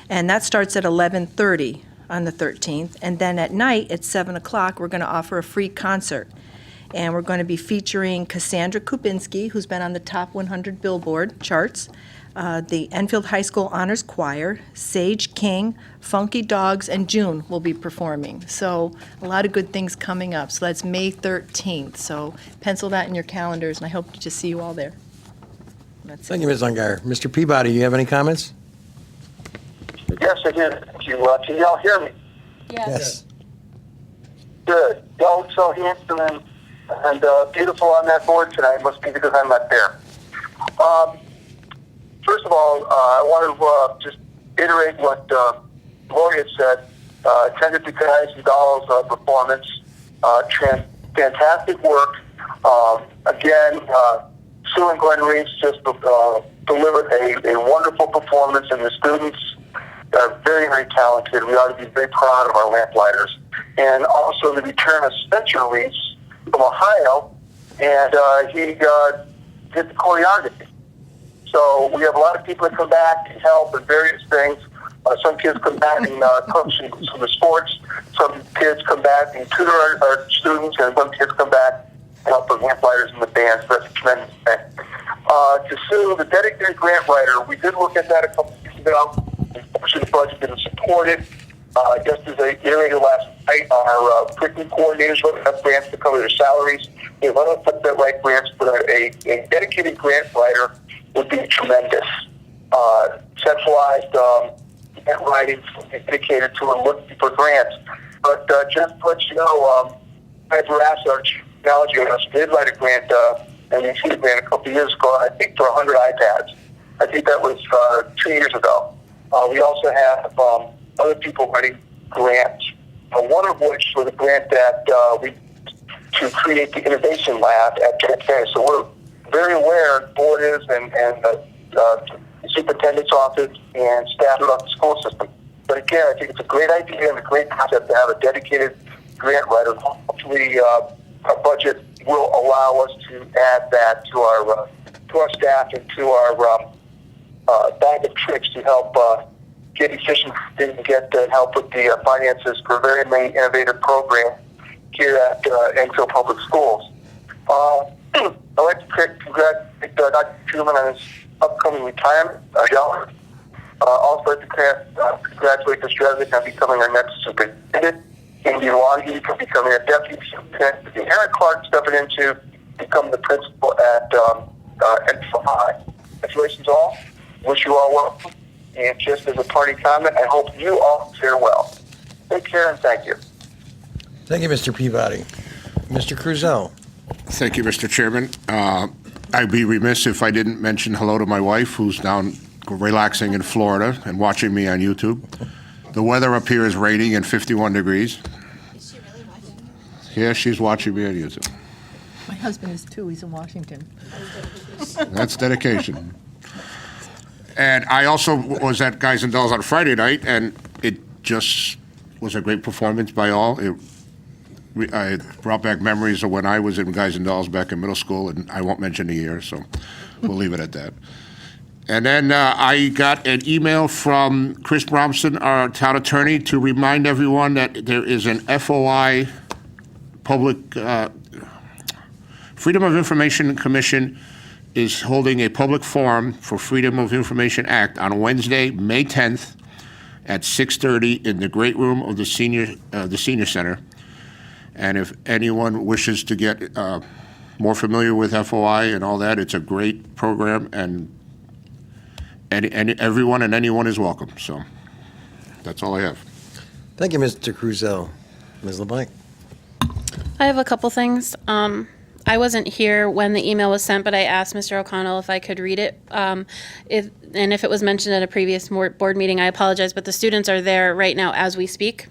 And that starts at 11:30 on the 13th. And then at night, at 7 o'clock, we're going to offer a free concert. And we're going to be featuring Cassandra Kubinski, who's been on the top 100 Billboard charts, the Enfield High School Honors Choir, Sage King, Funky Dogs, and June will be performing. So a lot of good things coming up. So that's May 13th. So pencil that in your calendars, and I hope to see you all there. That's Thank you, Ms. Ungar. Mr. Peabody, do you have any comments? Yes, I did. Can y'all hear me? Yes. Good. Y'all look so handsome and beautiful on that board tonight. Must be because I'm not there. First of all, I want to just iterate what Gloria said. Attended the Guys and Dolls performance. Fantastic work. Again, Sue and Glenn Reese just delivered a wonderful performance, and the students are very, very talented. We ought to be very proud of our lamplighters. And also the return of Spencer Reese from Ohio, and he did the choreography. So we have a lot of people that come back and help in various things. Some kids come back and coach in some of the sports. Some kids come back and tutor our students, and some kids come back and help the lamplighters and the bands. That's a tremendous thing. To Sue, the dedicated grant writer, we did look at that a couple weeks ago. Unfortunately, the budget didn't support it. Just as I iterated last night, our curriculum coordinators will have grants to cover their salaries. We have other that write grants, but a dedicated grant writer would be tremendous. Centralized grant writing dedicated to and looking for grants. But just to let you know, Piper our technology office did write a grant, and we received a grant a couple of years ago, I think for 100 iPads. I think that was 2 years ago. We also have other people writing grants, one of which was a grant that to create the innovation lab at JFK. So we're very aware, the board is, and the superintendent's office and staff throughout the school system. But again, I think it's a great idea and a great concept to have a dedicated grant writer. Hopefully, our budget will allow us to add that to our staff and to our bag of tricks to help get efficient and get help with the finances for a very many innovative programs here at Enfield Public Schools. I'd like to congratulate Dr. Truman on his upcoming retirement. Also like to congratulate Mr. Resnick on becoming our next superintendent. Andy Longi for becoming a deputy superintendent. Aaron Clark stepping into becoming the principal at Enfield High. Congratulations all. Wish you all well. And just as a party comment, I hope you all fare well. Take care and thank you. Thank you, Mr. Peabody. Mr. Cruzel. Thank you, Mr. Chairman. I'd be remiss if I didn't mention hello to my wife, who's down relaxing in Florida and watching me on YouTube. The weather up here is raining and 51 degrees. Is she really watching? Yeah, she's watching me on YouTube. My husband is too. He's in Washington. That's dedication. And I also was at Guys and Dolls on Friday night, and it just was a great performance by all. I brought back memories of when I was in Guys and Dolls back in middle school, and I won't mention the year, so we'll leave it at that. And then I got an email from Chris Bromson, our town attorney, to remind everyone that there is an FOI, Public Freedom of Information Commission, is holding a public forum for Freedom of Information Act on Wednesday, May 10th at 6:30 in the great room of the senior center. And if anyone wishes to get more familiar with FOI and all that, it's a great program, and everyone and anyone is welcome. So that's all I have. Thank you, Mr. Cruzel. Ms. LeBlanc. I have a couple things. I wasn't here when the email was sent, but I asked Mr. O'Connell if I could read it. If it was mentioned at a previous board meeting, I apologize, but the students are there right now as we speak.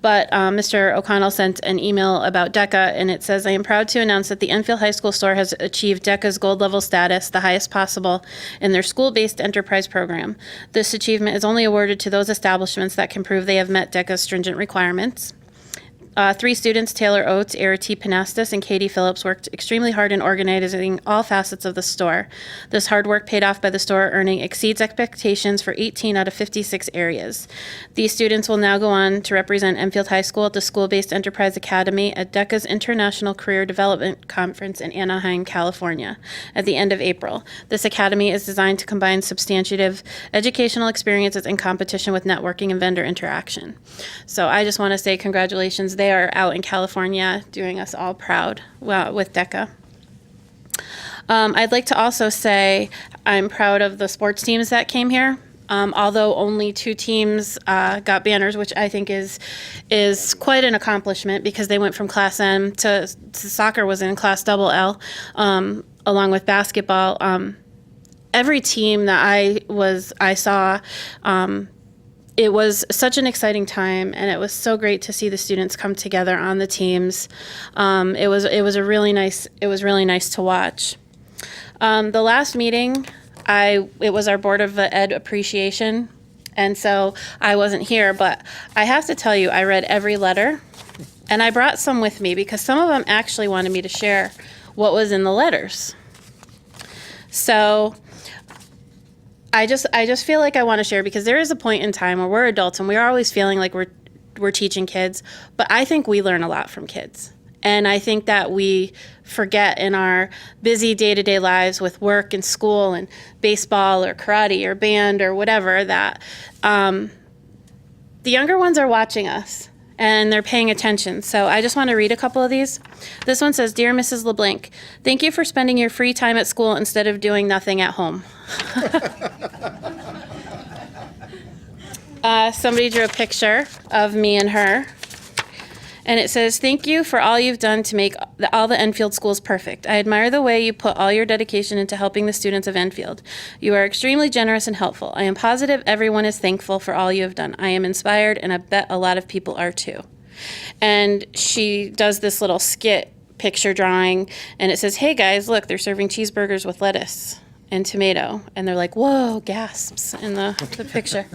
But Mr. O'Connell sent an email about DECA, and it says, I am proud to announce that the Enfield High School store has achieved DECA's gold level status, the highest possible, in their school-based enterprise program. This achievement is only awarded to those establishments that can prove they have met DECA's stringent requirements. 3 students, Taylor Oates, Arity Panastis, and Katie Phillips, worked extremely hard in organizing all facets of the store. This hard work paid off by the store earning exceeds expectations for 18 out of 56 areas. These students will now go on to represent Enfield High School at the School-Based Enterprise Academy at DECA's International Career Development Conference in Anaheim, California, at the end of April. This academy is designed to combine substantive educational experiences in competition with networking and vendor interaction. So I just want to say congratulations. They are out in California doing us all proud with DECA. I'd like to also say I'm proud of the sports teams that came here. Although only 2 teams got banners, which I think is quite an accomplishment because they went from Class M to soccer was in Class L, along with basketball. Every team that I saw, it was such an exciting time, and it was so great to see the students come together on the teams. It was really nice to watch. The last meeting, it was our Board of Ed appreciation, and so I wasn't here, but I have to tell you, I read every letter, and I brought some with me because some of them actually wanted me to share what was in the letters. So I just feel like I want to share because there is a point in time where we're adults and we're always feeling like we're teaching kids, but I think we learn a lot from kids. And I think that we forget in our busy day-to-day lives with work and school and baseball or karate or band or whatever that the younger ones are watching us and they're paying attention. So I just want to read a couple of these. This one says, Dear Mrs. LeBlanc, thank you for spending your free time at school instead of doing nothing at home. Somebody drew a picture of me and her. And it says, thank you for all you've done to make all the Enfield schools perfect. I admire the way you put all your dedication into helping the students of Enfield. You are extremely generous and helpful. I am positive everyone is thankful for all you have done. I am inspired, and I bet a lot of people are too. And she does this little skit picture drawing, and it says, hey guys, look, they're serving cheeseburgers with lettuce and tomato. And they're like, whoa, gasps in the picture.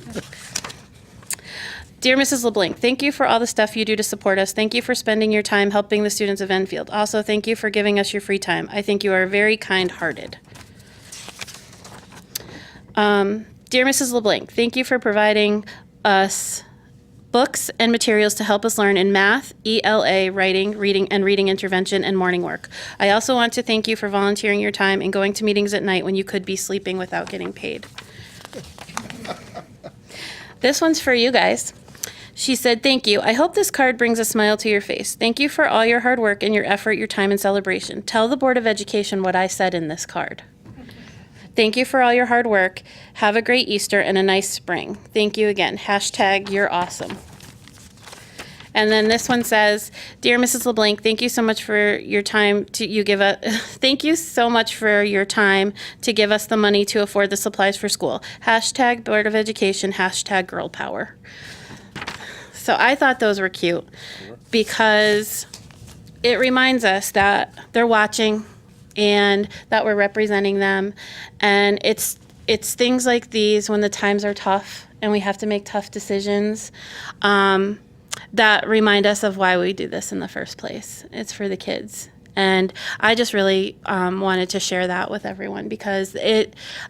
Dear Mrs. LeBlanc, thank you for all the stuff you do to support us. Thank you for spending your time helping the students of Enfield. Also, thank you for giving us your free time. I think you are very kind-hearted. Dear Mrs. LeBlanc, thank you for providing us books and materials to help us learn in math, ELA, writing, reading, and reading intervention, and morning work. I also want to thank you for volunteering your time and going to meetings at night when you could be sleeping without getting paid. This one's for you guys. She said, thank you. I hope this card brings a smile to your face. Thank you for all your hard work and your effort, your time, and celebration. Tell the Board of Education what I said in this card. Thank you for all your hard work. Have a great Easter and a nice spring. Thank you again. # you're awesome. And then this one says, Dear Mrs. LeBlanc, thank you so much for your time thank you so much for your time to give us the money to afford the supplies for school. # Board of Education, # girl power. So I thought those were cute because it reminds us that they're watching and that we're representing them. And it's things like these when the times are tough and we have to make tough decisions that remind us of why we do this in the first place. It's for the kids. And I just really wanted to share that with everyone because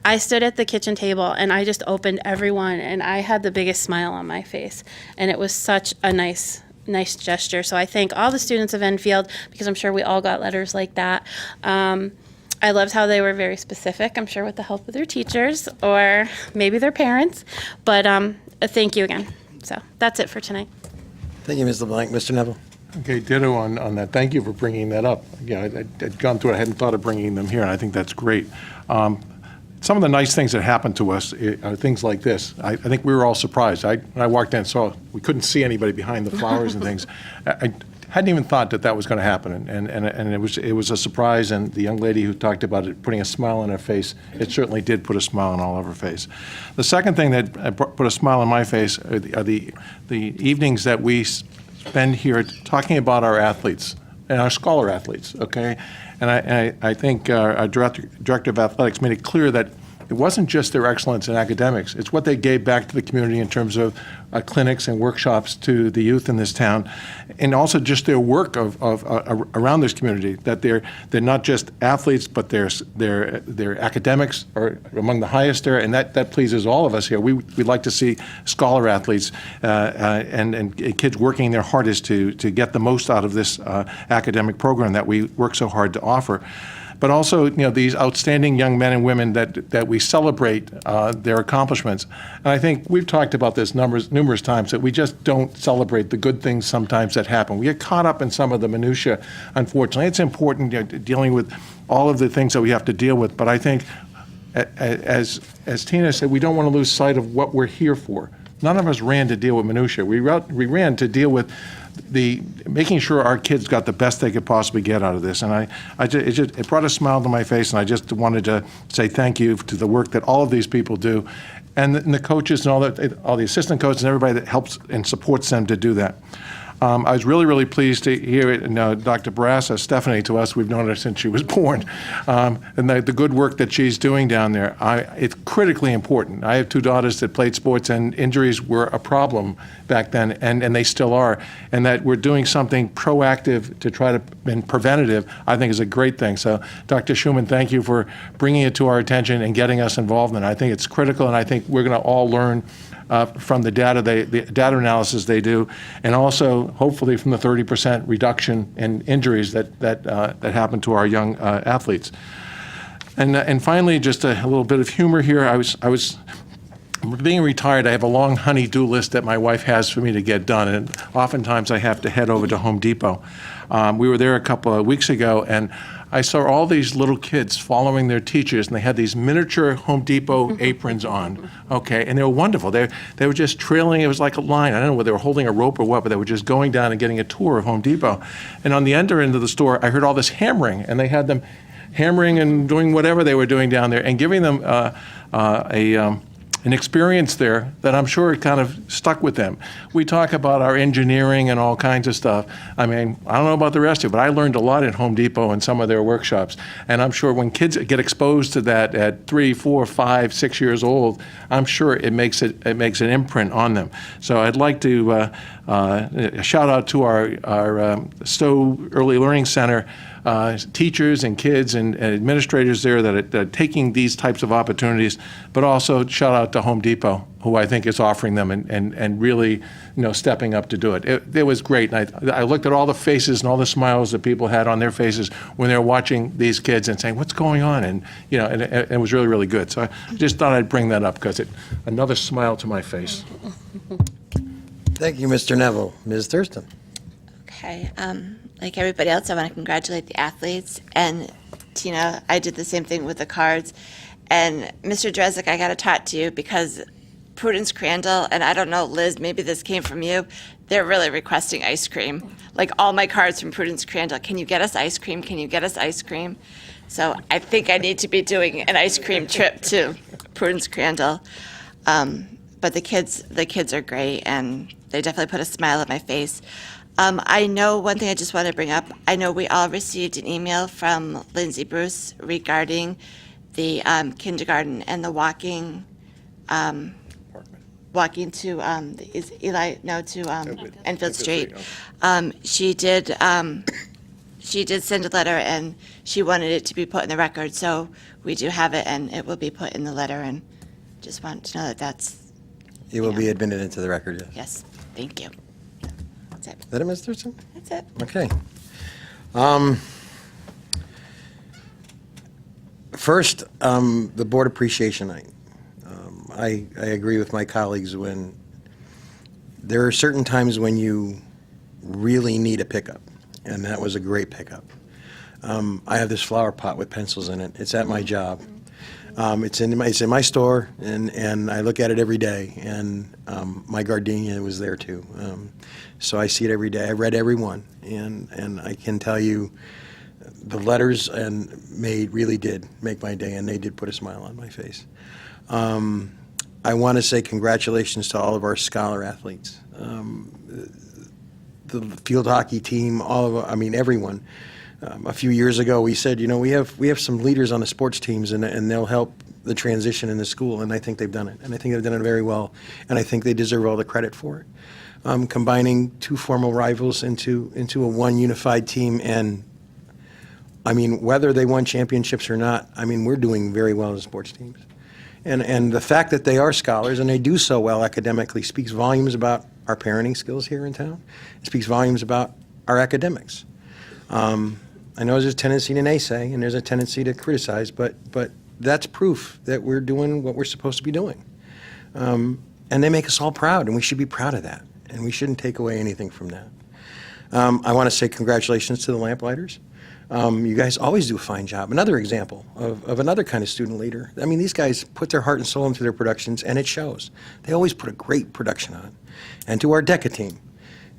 I stood at the kitchen table and I just opened everyone and I had the biggest smile on my face. And it was such a nice gesture. So I thank all the students of Enfield because I'm sure we all got letters like that. I loved how they were very specific, I'm sure with the help of their teachers or maybe their parents. But thank you again. So that's it for tonight. Thank you, Ms. LeBlanc. Mr. Neville. Okay, ditto on that. Thank you for bringing that up. Yeah, I'd gone through it. I hadn't thought of bringing them here, and I think that's great. Some of the nice things that happened to us are things like this. I think we were all surprised. When I walked in, saw we couldn't see anybody behind the flowers and things. hadn't even thought that that was going to happen, and it was a surprise. And the young lady who talked about it putting a smile on her face, it certainly did put a smile on all of her face. The second thing that put a smile on my face are the evenings that we spend here talking about our athletes and our scholar athletes. Okay, and I think our director of athletics made it clear that it wasn't just their excellence in academics. It's what they gave back to the community in terms of clinics and workshops to the youth in this town, and also just their work around this community. That they're not just athletes, but their academics are among the highest there, and that pleases all of us here. We'd like to see scholar athletes and kids working their hardest to get the most out of this academic program that we work so hard to offer. But also, these outstanding young men and women that we celebrate their accomplishments. And I think we've talked about this numerous times, that we just don't celebrate the good things sometimes that happen. We get caught up in some of the minutia, unfortunately. It's important, dealing with all of the things that we have to deal with. But I think, as Tina said, we don't want to lose sight of what we're here for. None of us ran to deal with minutia. We ran to deal with making sure our kids got the best they could possibly get out of this. And it brought a smile to my face, and I just wanted to say thank you to the work that all of these people do, and the coaches and all the assistant coaches and everybody that helps and supports them to do that. I was really, really pleased to hear it. And Dr. Barassa, Stephanie, to us, we've known her since she was born, and the good work that she's doing down there. It's critically important. I have two daughters that played sports, and injuries were a problem back then, and they still are. And that we're doing something proactive to try to, and preventative, I think is a great thing. So, Dr. Schumann, thank you for bringing it to our attention and getting us involved in it. I think it's critical, and I think we're going to all learn from the data analysis they do, and also hopefully from the 30% reduction in injuries that happen to our young athletes. And finally, just a little bit of humor here. I was being retired. I have a long honey-do list that my wife has for me to get done, and oftentimes I have to head over to Home Depot. We were there a couple of weeks ago, and I saw all these little kids following their teachers, and they had these miniature Home Depot aprons on, okay, and they were wonderful. They were just trailing, it was like a line. I don't know whether they were holding a rope or what, but they were just going down and getting a tour of Home Depot. And on the end of the store, I heard all this hammering, and they had them hammering and doing whatever they were doing down there, and giving them an experience there that I'm sure kind of stuck with them. We talk about our engineering and all kinds of stuff. I mean, I don't know about the rest of you, but I learned a lot at Home Depot and some of their workshops. And I'm sure when kids get exposed to that at 3, 4, 5, 6 years old, I'm sure it makes an imprint on them. So I'd like to shout out to our Stowe Early Learning Center teachers and kids and administrators there that are taking these types of opportunities, but also shout out to Home Depot, who I think is offering them and really, stepping up to do it. It was great. And I looked at all the faces and all the smiles that people had on their faces when they were watching these kids and saying, what's going on? And, and it was really, really good. So I just thought I'd bring that up because another smile to my face. Thank you, Mr. Neville. Ms. Thurston. Okay. Like everybody else, I want to congratulate the athletes. And Tina, I did the same thing with the cards. And Mr. Drezik, I got to talk to you because Prudence Crandall, and I don't know, Liz, maybe this came from you, they're really requesting ice cream. Like all my cards from Prudence Crandall, can you get us ice cream? Can you get us ice cream? So I think I need to be doing an ice cream trip to Prudence Crandall. But the kids are great, and they definitely put a smile on my face. I know one thing I just want to bring up. I know we all received an email from Lindsay Bruce regarding the kindergarten and the walking to Enfield Street. She did send a letter, and she wanted it to be put in the record. So we do have it, and it will be put in the letter. And just want to know that It will be admitted into the record, yes. Yes, thank you. That's it. Is that it, Ms. Thurston? That's it. Okay. First, the Board Appreciation Night. I agree with my colleagues when there are certain times when you really need a pickup, and that was a great pickup. I have this flower pot with pencils in it. It's at my job. It's in my store, and I look at it every day. And my gardenia was there too. So I see it every day. I read every one, and I can tell you, the letters really did make my day, and they did put a smile on my face. I want to say congratulations to all of our scholar athletes, the field hockey team, everyone. A few years ago, we said, we have some leaders on the sports teams, and they'll help the transition in the school, and I think they've done it, and I think they've done it very well, and I think they deserve all the credit for it. Combining two formal rivals into a one unified team, and whether they won championships or not, we're doing very well as sports teams. And the fact that they are scholars and they do so well academically speaks volumes about our parenting skills here in town. It speaks volumes about our academics. I know there's a tendency to naysay and there's a tendency to criticize, but that's proof that we're doing what we're supposed to be doing. And they make us all proud, and we should be proud of that. And we shouldn't take away anything from that. I want to say congratulations to the Lamplighters. You guys always do a fine job. Another example of another kind of student leader. These guys put their heart and soul into their productions, and it shows. They always put a great production on. And to our DECA team,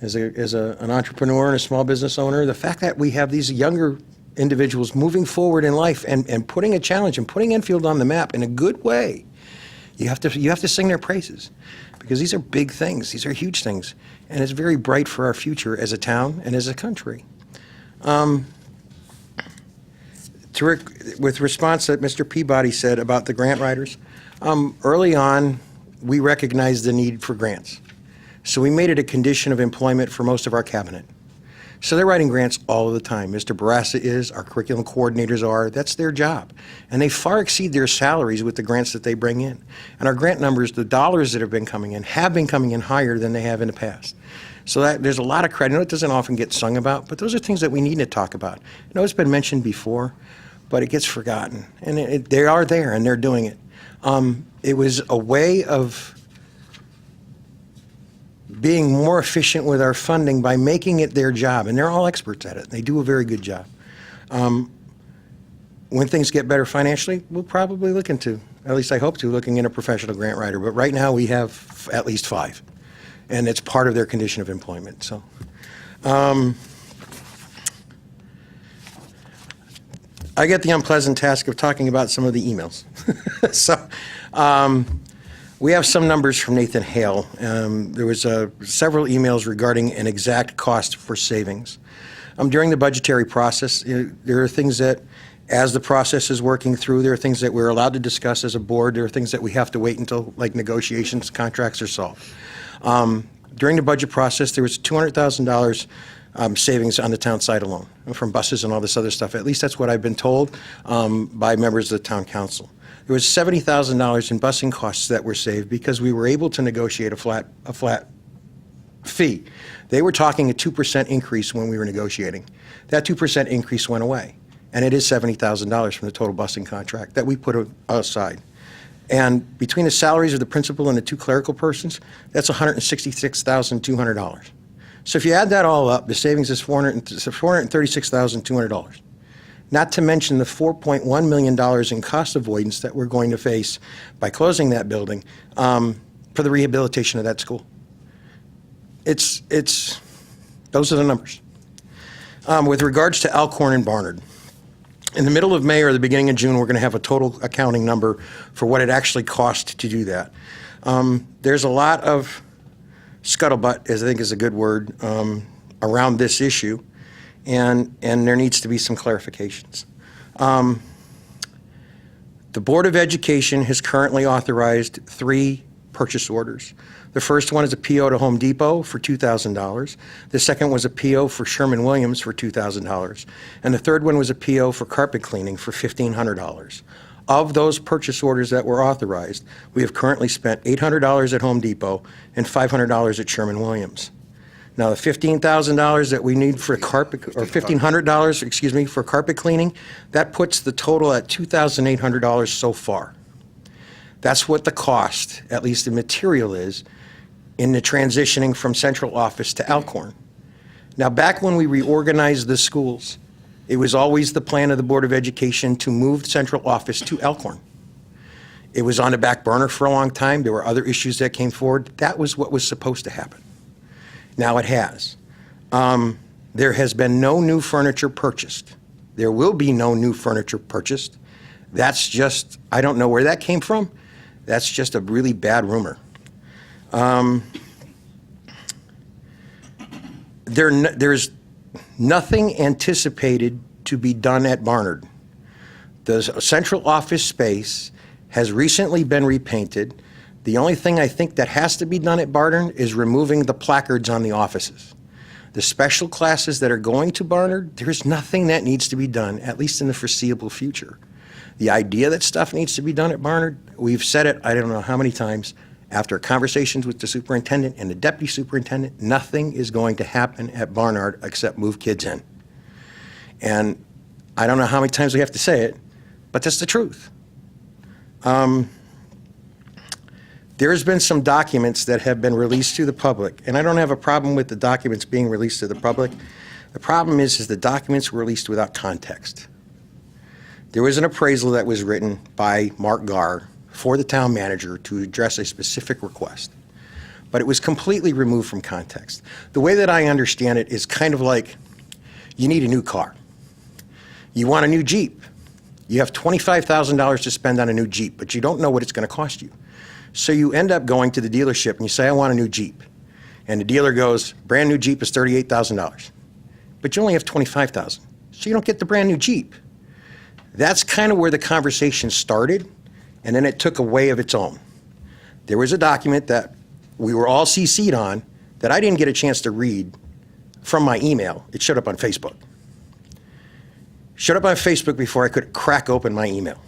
as an entrepreneur and a small business owner, the fact that we have these younger individuals moving forward in life and putting a challenge and putting Enfield on the map in a good way, you have to sing their praises, because these are big things. These are huge things. And it's very bright for our future as a town and as a country. With response that Mr. Peabody said about the grant writers, early on, we recognized the need for grants. So we made it a condition of employment for most of our cabinet. So they're writing grants all of the time. Mr. Barassa is, our curriculum coordinators are, that's their job. And they far exceed their salaries with the grants that they bring in. And our grant numbers, the dollars that have been coming in higher than they have in the past. So there's a lot of credit. I know it doesn't often get sung about, but those are things that we need to talk about. I know it's been mentioned before, but it gets forgotten. And they are there, and they're doing it. It was a way of being more efficient with our funding by making it their job, and they're all experts at it. They do a very good job. When things get better financially, we'll probably look into, at least I hope to, looking into a professional grant writer. But right now, we have at least 5, and it's part of their condition of employment. So. I get the unpleasant task of talking about some of the emails. So we have some numbers from Nathan Hale. There was several emails regarding an exact cost for savings. During the budgetary process, there are things that, as the process is working through, there are things that we're allowed to discuss as a board. There are things that we have to wait until, like, negotiations, contracts are solved. During the budget process, there was $200,000 savings on the town side alone, from buses and all this other stuff. At least that's what I've been told by members of the town council. There was $70,000 in busing costs that were saved because we were able to negotiate a flat fee. They were talking a 2% increase when we were negotiating. That 2% increase went away, and it is $70,000 from the total busing contract that we put aside. And between the salaries of the principal and the 2 clerical persons, that's $166,200. So if you add that all up, the savings is $436,200. Not to mention the $4.1 million in cost avoidance that we're going to face by closing that building for the rehabilitation of that school. Those are the numbers. With regards to Alcorn and Barnard, in the middle of May or the beginning of June, we're going to have a total accounting number for what it actually cost to do that. There's a lot of scuttlebutt, as I think is a good word, around this issue, and there needs to be some clarifications. The Board of Education has currently authorized 3 purchase orders. The first one is a PO to Home Depot for $2,000. The second was a PO for Sherman-Williams for $2,000. And the third one was a PO for carpet cleaning for $1,500. Of those purchase orders that were authorized, we have currently spent $800 at Home Depot and $500 at Sherman-Williams. Now, the $15,000 that we need for carpet, or $1,500, excuse me, for carpet cleaning, that puts the total at $2,800 so far. That's what the cost, at least the material, is in the transitioning from central office to Alcorn. Now, back when we reorganized the schools, it was always the plan of the Board of Education to move central office to Alcorn. It was on the back burner for a long time. There were other issues that came forward. That was what was supposed to happen. Now it has. There has been no new furniture purchased. There will be no new furniture purchased. That's just, I don't know where that came from. That's just a really bad rumor. There's nothing anticipated to be done at Barnard. The central office space has recently been repainted. The only thing I think that has to be done at Barnard is removing the placards on the offices. The special classes that are going to Barnard, there's nothing that needs to be done, at least in the foreseeable future. The idea that stuff needs to be done at Barnard, we've said it I don't know how many times, after conversations with the superintendent and the deputy superintendent, nothing is going to happen at Barnard except move kids in. And I don't know how many times we have to say it, but that's the truth. There's been some documents that have been released to the public, and I don't have a problem with the documents being released to the public. The problem is the documents were released without context. There was an appraisal that was written by Mark Garr for the town manager to address a specific request, but it was completely removed from context. The way that I understand it is kind of like you need a new car. You want a new Jeep. You have $25,000 to spend on a new Jeep, but you don't know what it's going to cost you. So you end up going to the dealership and you say, I want a new Jeep. And the dealer goes, brand new Jeep is $38,000. But you only have $25,000. So you don't get the brand new Jeep. That's kind of where the conversation started, and then it took a way of its own. There was a document that we were all CC'd on that I didn't get a chance to read from my email. It showed up on Facebook. Showed up on Facebook before I could crack open my email.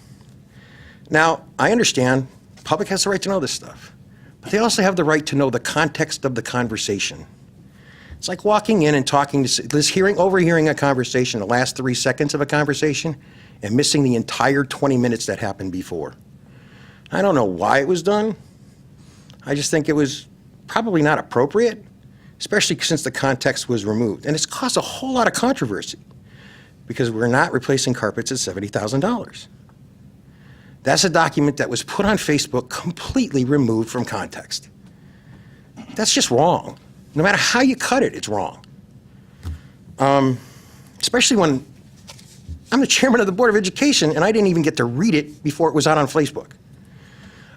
Now, I understand the public has the right to know this stuff, but they also have the right to know the context of the conversation. It's like walking in and talking to, overhearing a conversation, the last 3 seconds of a conversation, and missing the entire 20 minutes that happened before. I don't know why it was done. I just think it was probably not appropriate, especially since the context was removed. And it's caused a whole lot of controversy because we're not replacing carpets at $70,000. That's a document that was put on Facebook completely removed from context. That's just wrong. No matter how you cut it, it's wrong. Especially when I'm the chairman of the Board of Education and I didn't even get to read it before it was out on Facebook.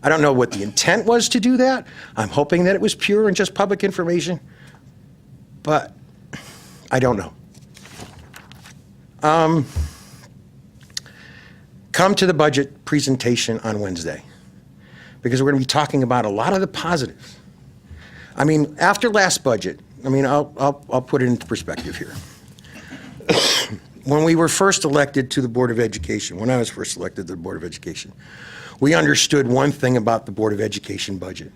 I don't know what the intent was to do that. I'm hoping that it was pure and just public information, but I don't know. Come to the budget presentation on Wednesday, because we're going to be talking about a lot of the positives. I mean, after last budget, I'll put it into perspective here. When we were first elected to the Board of Education, when I was first elected to the Board of Education, we understood one thing about the Board of Education budget,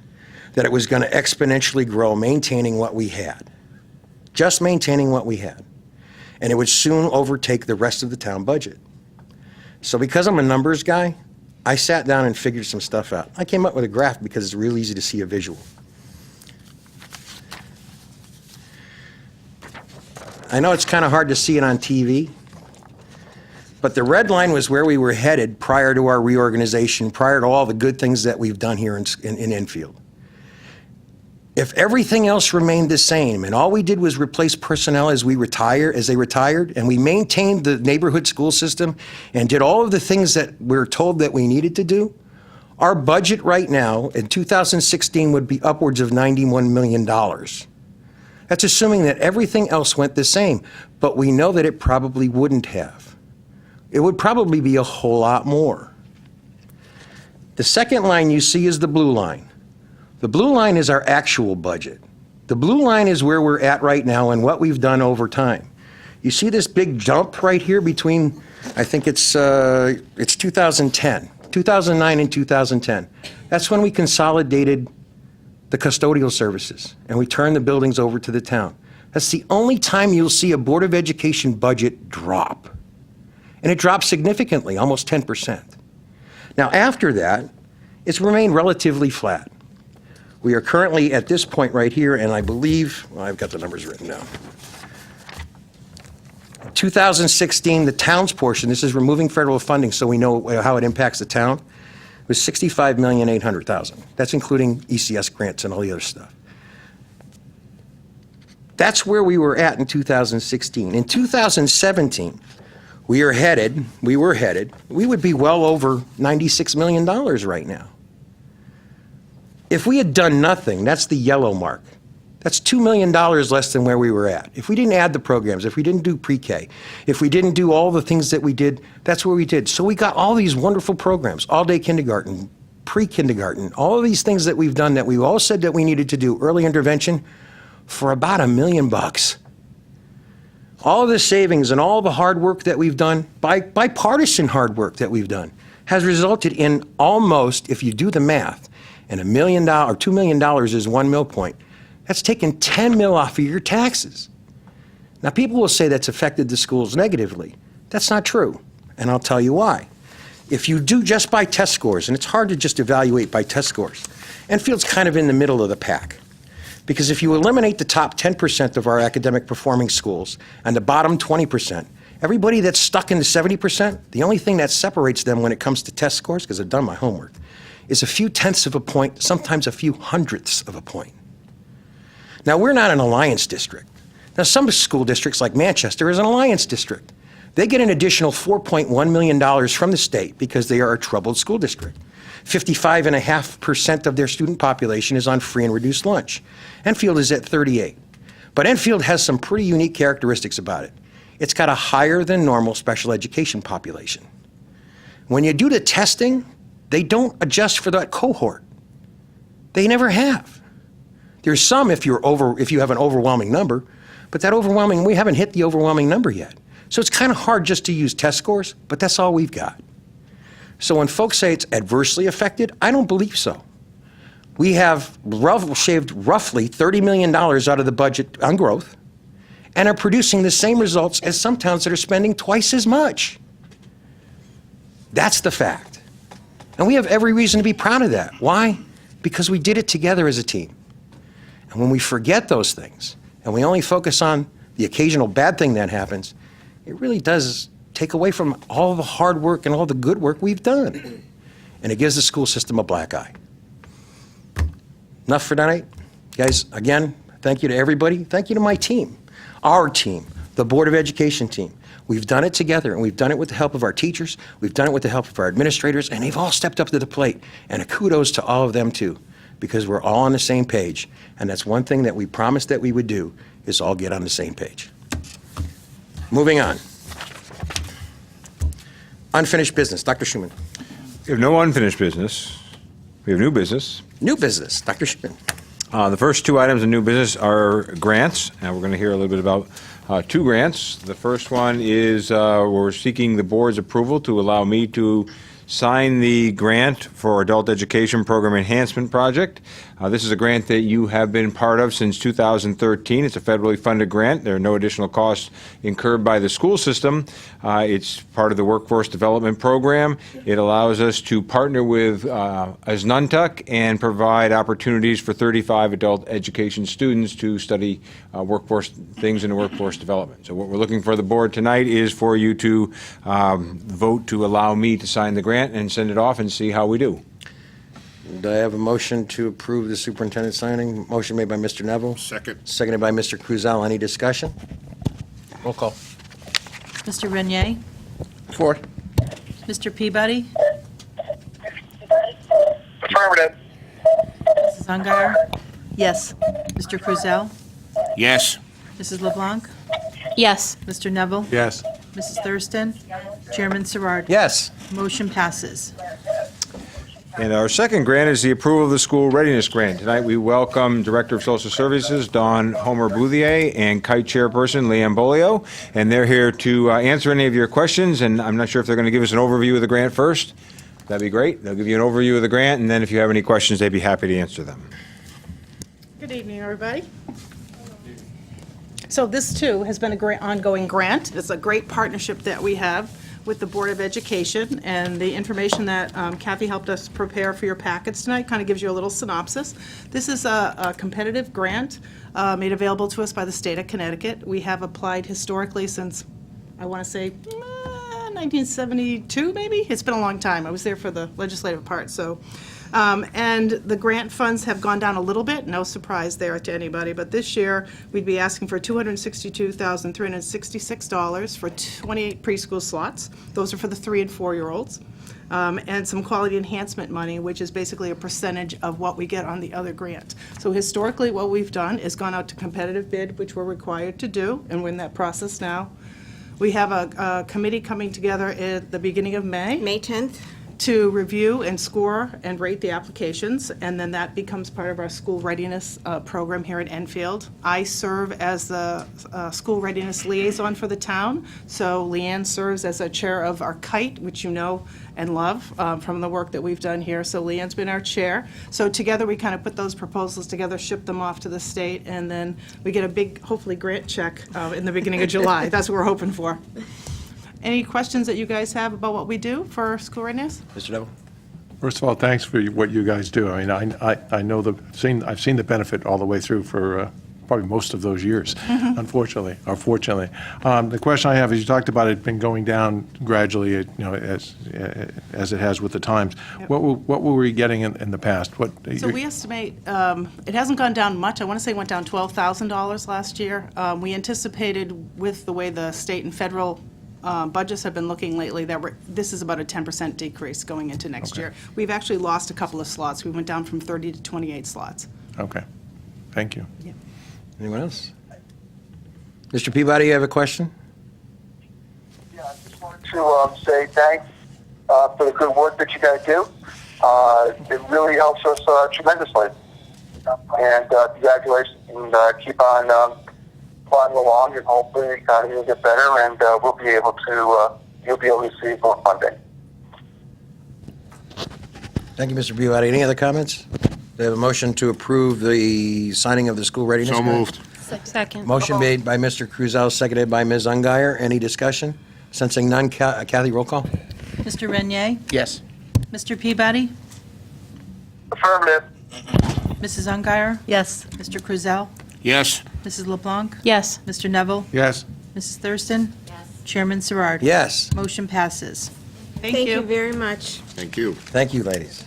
that it was going to exponentially grow, maintaining what we had, just maintaining what we had, and it would soon overtake the rest of the town budget. So because I'm a numbers guy, I sat down and figured some stuff out. I came up with a graph because it's real easy to see a visual. I know it's kind of hard to see it on TV, but the red line was where we were headed prior to our reorganization, prior to all the good things that we've done here in Enfield. If everything else remained the same and all we did was replace personnel as they retired, and we maintained the neighborhood school system and did all of the things that we're told that we needed to do, our budget right now in 2016 would be upwards of $91 million. That's assuming that everything else went the same, but we know that it probably wouldn't have. It would probably be a whole lot more. The second line you see is the blue line. The blue line is our actual budget. The blue line is where we're at right now and what we've done over time. You see this big jump right here between, I think it's 2010, 2009 and 2010. That's when we consolidated the custodial services and we turned the buildings over to the town. That's the only time you'll see a Board of Education budget drop. And it dropped significantly, almost 10%. Now after that, it's remained relatively flat. We are currently at this point right here, and I believe, well, I've got the numbers written down. 2016, the town's portion, this is removing federal funding so we know how it impacts the town. was $65,800,000. That's including ECS grants and all the other stuff. That's where we were at in 2016. In 2017, we were headed, we would be well over $96 million right now. If we had done nothing, that's the yellow mark. That's $2 million less than where we were at. If we didn't add the programs, if we didn't do pre-K, if we didn't do all the things that we did, that's where we did. So we got all these wonderful programs, all-day kindergarten, pre-kindergarten, all of these things that we've done that we all said that we needed to do, early intervention, for about $1 million. All of the savings and all the hard work that we've done, bipartisan hard work that we've done, has resulted in almost, if you do the math, and $1 million or $2 million is 1 mil point, that's taken 10 mil off of your taxes. Now, people will say that's affected the schools negatively. That's not true, and I'll tell you why. If you do just by test scores, and it's hard to just evaluate by test scores, Enfield's kind of in the middle of the pack. Because if you eliminate the top 10% of our academic performing schools and the bottom 20%, everybody that's stuck in the 70%, the only thing that separates them when it comes to test scores, because I've done my homework, is a few tenths of a point, sometimes a few hundredths of a point. Now, we're not an alliance district. Now, some school districts like Manchester is an alliance district. They get an additional $4.1 million from the state because they are a troubled school district. 55.5% of their student population is on free and reduced lunch. Enfield is at 38. But Enfield has some pretty unique characteristics about it. It's got a higher than normal special education population. When you do the testing, they don't adjust for that cohort. They never have. There's some if you have an overwhelming number, but we haven't hit the overwhelming number yet. So it's kind of hard just to use test scores, but that's all we've got. So when folks say it's adversely affected, I don't believe so. We have shaved roughly $30 million out of the budget on growth and are producing the same results as some towns that are spending twice as much. That's the fact. And we have every reason to be proud of that. Why? Because we did it together as a team. And when we forget those things and we only focus on the occasional bad thing that happens, it really does take away from all the hard work and all the good work we've done. And it gives the school system a black eye. Enough for tonight. Guys, again, thank you to everybody. Thank you to my team, our team, the Board of Education team. We've done it together, and we've done it with the help of our teachers. We've done it with the help of our administrators, and they've all stepped up to the plate. And a kudos to all of them, too, because we're all on the same page. And that's one thing that we promised that we would do, is all get on the same page. Moving on. Unfinished business. Dr. Schumann. We have no unfinished business. We have new business. New business. Dr. Schumann. The first two items in new business are grants, and we're going to hear a little bit about two grants. The first one is we're seeking the board's approval to allow me to sign the grant for Adult Education Program Enhancement Project. This is a grant that you have been part of since 2013. It's a federally funded grant. There are no additional costs incurred by the school system. It's part of the Workforce Development Program. It allows us to partner with Asnuntuck and provide opportunities for 35 adult education students to study workforce things in the workforce development. So what we're looking for the board tonight is for you to vote to allow me to sign the grant and send it off and see how we do. Do I have a motion to approve the superintendent signing? Motion made by Mr. Neville. Second. Seconded by Mr. Krusel. Any discussion? Roll call. Mr. Renier? For. Mr. Peabody? Affirmative. Mrs. Ungar? Yes. Mr. Krusel? Yes. Mrs. LeBlanc? Yes. Mr. Neville? Yes. Mrs. Thurston? Chairman Serrard? Yes. Motion passes. And our second grant is the approval of the school readiness grant. Tonight, we welcome Director of Social Services, Dawn Homer-Bouthier, and Kite Chairperson, Leanne Bolio. And they're here to answer any of your questions, and I'm not sure if they're going to give us an overview of the grant first. That'd be great. They'll give you an overview of the grant, and then if you have any questions, they'd be happy to answer them. Good evening, everybody. So this, too, has been a great ongoing grant. It's a great partnership that we have with the Board of Education, and the information that Kathy helped us prepare for your packets tonight kind of gives you a little synopsis. This is a competitive grant made available to us by the state of Connecticut. We have applied historically since, I want to say, 1972, maybe? It's been a long time. I was there for the legislative part, so. And the grant funds have gone down a little bit, no surprise there to anybody, but this year, we'd be asking for $262,366 for 28 preschool slots. Those are for the 3- and 4-year-olds. And some quality enhancement money, which is basically a percentage of what we get on the other grant. So historically, what we've done is gone out to competitive bid, which we're required to do, and we're in that process now. We have a committee coming together at the beginning of May. May 10th. To review and score and rate the applications, and then that becomes part of our school readiness program here at Enfield. I serve as the school readiness liaison for the town, so Leanne serves as a chair of our KITE, which you know and love from the work that we've done here. So Leanne's been our chair. So together we kind of put those proposals together, ship them off to the state, and then we get a big, hopefully, grant check in the beginning of July. That's what we're hoping for. Any questions that you guys have about what we do for school readiness? Mr. Neville? First of all, thanks for what you guys do. I mean, I know I've seen the benefit all the way through for probably most of those years, unfortunately, or fortunately. The question I have is, you talked about it been going down gradually, as it has with the times. Yep. What were we getting in the past? So we estimate, it hasn't gone down much. I want to say it went down $12,000 last year. We anticipated, with the way the state and federal budgets have been looking lately, that this is about a 10% decrease going into next year. We've actually lost a couple of slots. We went down from 30 to 28 slots. Okay. Thank you. Yeah. Anyone else? Mr. Peabody, you have a question? Yeah, I just wanted to say thanks for the good work that you guys do. It really helps us tremendously. And congratulations, and keep on plodding along, and hopefully the economy will get better, and we'll be able to, you'll be able to receive more funding. Thank you, Mr. Peabody. Any other comments? We have a motion to approve the signing of the school readiness So grant. moved. Second. Motion made by Mr. Krusel, seconded by Ms. Ungary. Any discussion? Sensing none, Kathy, roll call. Mr. Renier? Yes. Mr. Peabody? Affirmative. Mrs. Ungary? Yes. Mr. Krusel? Yes. Mrs. LeBlanc? Yes. Mr. Neville? Yes. Mrs. Thurston? Yes. Chairman Serrard? Yes. Motion passes. Thank Thank you you. very much. Thank you. Thank you, ladies.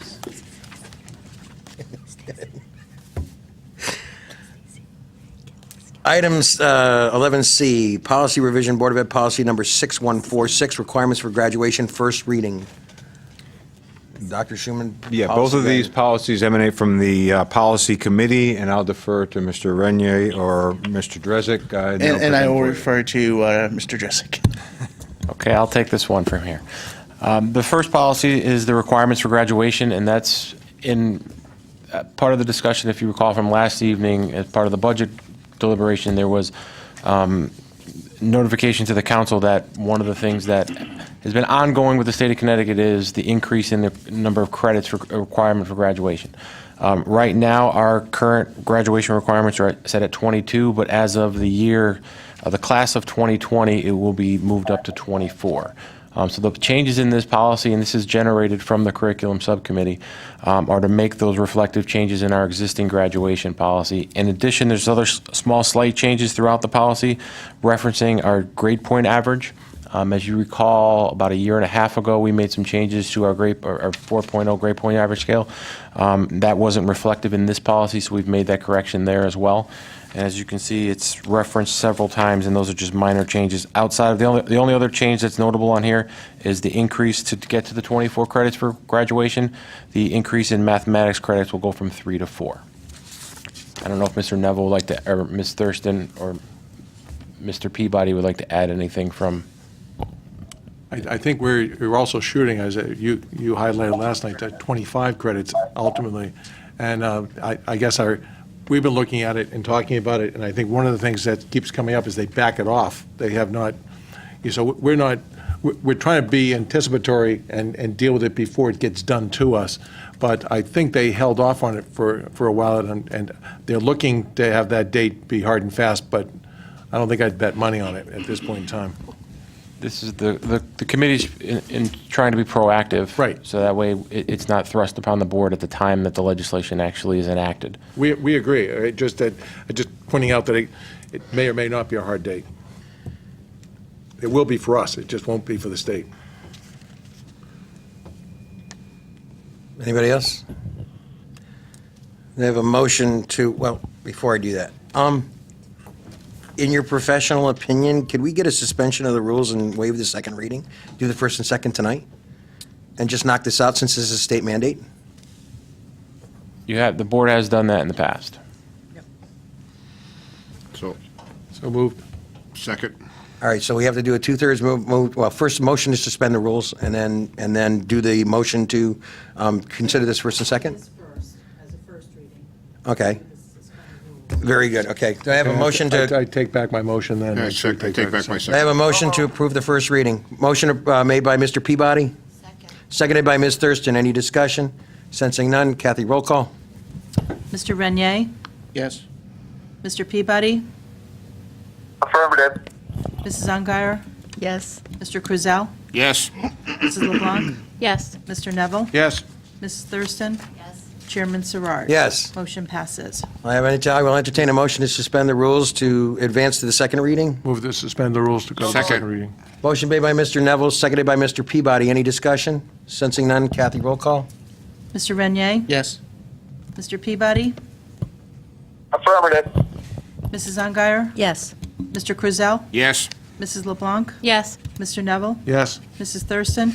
Items 11C, Policy Revision, Board of Ed Policy Number 6146, Requirements for Graduation, first reading. Dr. Schuman? Yeah, both policy of these guide. policies emanate from the Policy Committee, and I'll defer to Mr. Renier or Mr. Drezek. And I will refer to Mr. Dresick. Okay, I'll take this one from here. The first policy is the requirements for graduation, and that's in part of the discussion, if you recall from last evening, as part of the budget deliberation, there was notification to the council that one of the things that has been ongoing with the state of Connecticut is the increase in the number of credits for requirement for graduation. Right now, our current graduation requirements are set at 22, but as of the year, the class of 2020, it will be moved up to 24. So the changes in this policy, and this is generated from the curriculum subcommittee, are to make those reflective changes in our existing graduation policy. In addition, there's other small slight changes throughout the policy referencing our grade point average. As you recall, about a year and a half ago, we made some changes to our 4.0 grade point average scale. That wasn't reflective in this policy, so we've made that correction there as well. And as you can see, it's referenced several times, and those are just minor changes. Outside of the only other change that's notable on here is the increase to get to the 24 credits for graduation. The increase in mathematics credits will go from 3 to 4. I don't know if Mr. Neville would like to, or Ms. Thurston, or Mr. Peabody would like to add anything from. I think we're also shooting, as you highlighted last night, at 25 credits ultimately. And I guess we've been looking at it and talking about it, and I think one of the things that keeps coming up is they back it off. They have not, so we're trying to be anticipatory and deal with it before it gets done to us. But I think they held off on it for a while, and they're looking to have that date be hard and fast, but I don't think I'd bet money on it at this point in time. This is the committee's in trying to be proactive. Right. So that way it's not thrust upon the board at the time that the legislation actually is enacted. We agree. Just pointing out that it may or may not be a hard date. It will be for us. It just won't be for the state. Anybody else? They have a motion to, well, before I do that, in your professional opinion, could we get a suspension of the rules and waive the second reading? Do the first and second tonight? And just knock this out since this is a state mandate? The board has done that in the past. So moved. second. All right, so we have to do a two-thirds move. Well, first motion to suspend the rules, and then do the motion to consider this first and second? As a first reading. Okay. Very good, okay. Do I have a motion to, I take back my motion then. Yeah, I should take back my I second. have a motion to approve the first reading. Motion made by Mr. Peabody? Seconded by Ms. Thurston. Any discussion? Sensing none. Kathy, roll call. Mr. Renier? Yes. Mr. Peabody? Affirmative. Mrs. Ungary? Yes. Mr. Krusell? Yes. Mrs. LeBlanc? Yes. Mr. Neville? Yes. Mrs. Thurston? Yes. Chairman Serrard? Yes. Motion passes. I will entertain a motion to suspend the rules to advance to the second reading. Move to suspend the rules to go to Second. second reading. Motion made by Mr. Neville, seconded by Mr. Peabody. Any discussion? Sensing none. Kathy, roll call. Mr. Renier? Yes. Mr. Peabody? Affirmative. Mrs. Ungary? Yes. Mr. Krusell? Yes. Mrs. LeBlanc? Yes. Mr. Neville? Yes. Mrs. Thurston?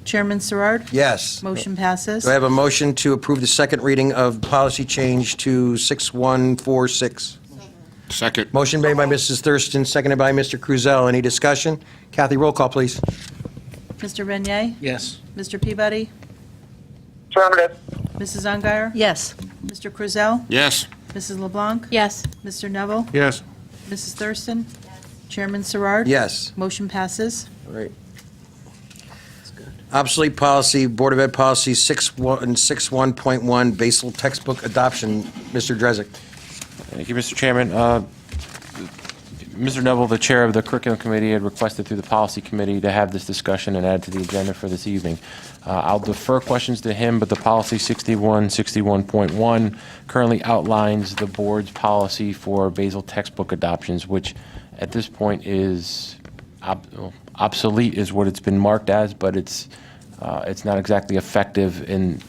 Chairman Serrard? Yes. Motion passes. Do I have a motion to approve the second reading of policy change to 6146? Second. Motion made by Mrs. Thurston, seconded by Mr. Krusell. Any discussion? Kathy, roll call, please. Mr. Renier? Yes. Mr. Peabody? Affirmative. Mrs. Ungary? Yes. Mr. Krusell? Yes. Mrs. LeBlanc? Yes. Mr. Neville? Yes. Mrs. Thurston? Chairman Serrard? Yes. Motion passes. All right. Obsolete policy, Board of Ed policy 6161.1, basal textbook adoption. Mr. Drezek. Thank you, Mr. Chairman. Mr. Neville, the chair of the curriculum committee, had requested through the policy committee to have this discussion and add to the agenda for this evening. I'll defer questions to him, but the policy 6161.1 currently outlines the board's policy for basal textbook adoptions, which at this point is obsolete is what it's been marked as, but it's not exactly effective in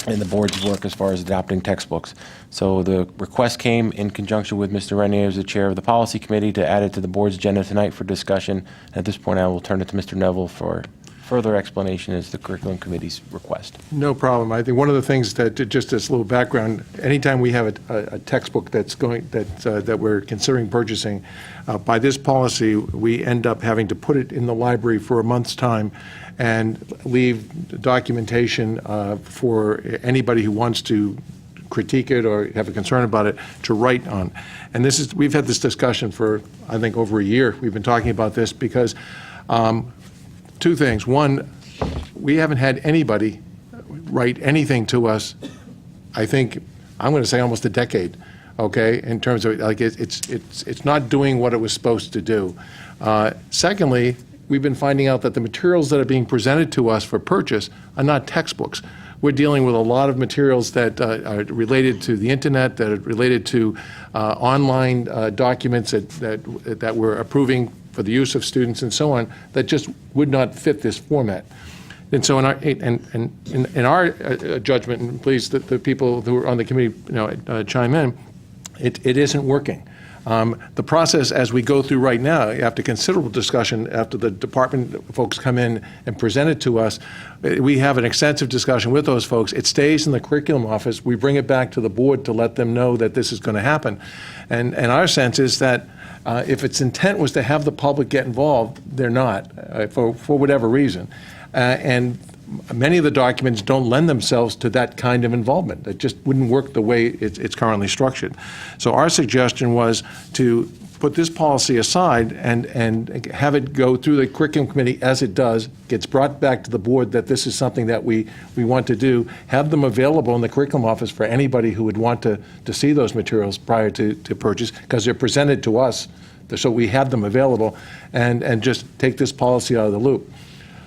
the board's work as far as adopting textbooks. So the request came in conjunction with Mr. Renier as the chair of the policy committee to add it to the board's agenda tonight for discussion. At this point, I will turn it to Mr. Neville for further explanation as the curriculum committee's request. No problem. I think one of the things that, just as a little background, anytime we have a textbook that we're considering purchasing, by this policy, we end up having to put it in the library for a month's time and leave documentation for anybody who wants to critique it or have a concern about it to write on. And we've had this discussion for, I think, over a year. We've been talking about this because two things. One, we haven't had anybody write anything to us, I think, I'm going to say almost a decade, okay, in terms of, like, it's not doing what it was supposed to do. Secondly, we've been finding out that the materials that are being presented to us for purchase are not textbooks. We're dealing with a lot of materials that are related to the internet, that are related to online documents that we're approving for the use of students and so on, that just would not fit this format. And so in our judgment, and please, the people who are on the committee, chime in, it isn't working. The process as we go through right now, after considerable discussion, after the department folks come in and present it to us, we have an extensive discussion with those folks. It stays in the curriculum office. We bring it back to the board to let them know that this is going to happen. And our sense is that if its intent was to have the public get involved, they're not, for whatever reason. And many of the documents don't lend themselves to that kind of involvement. It just wouldn't work the way it's currently structured. So our suggestion was to put this policy aside and have it go through the curriculum committee as it does, gets brought back to the board that this is something that we want to do, have them available in the curriculum office for anybody who would want to see those materials prior to purchase, because they're presented to us, so we have them available, and just take this policy out of the loop.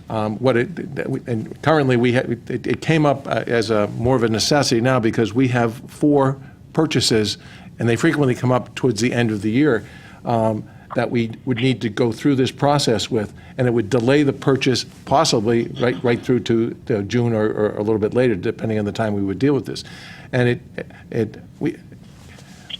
And currently it came up as more of a necessity now because we have 4 purchases, and they frequently come up towards the end of the year. that we would need to go through this process with, and it would delay the purchase possibly right through to June or a little bit later, depending on the time we would deal with this. And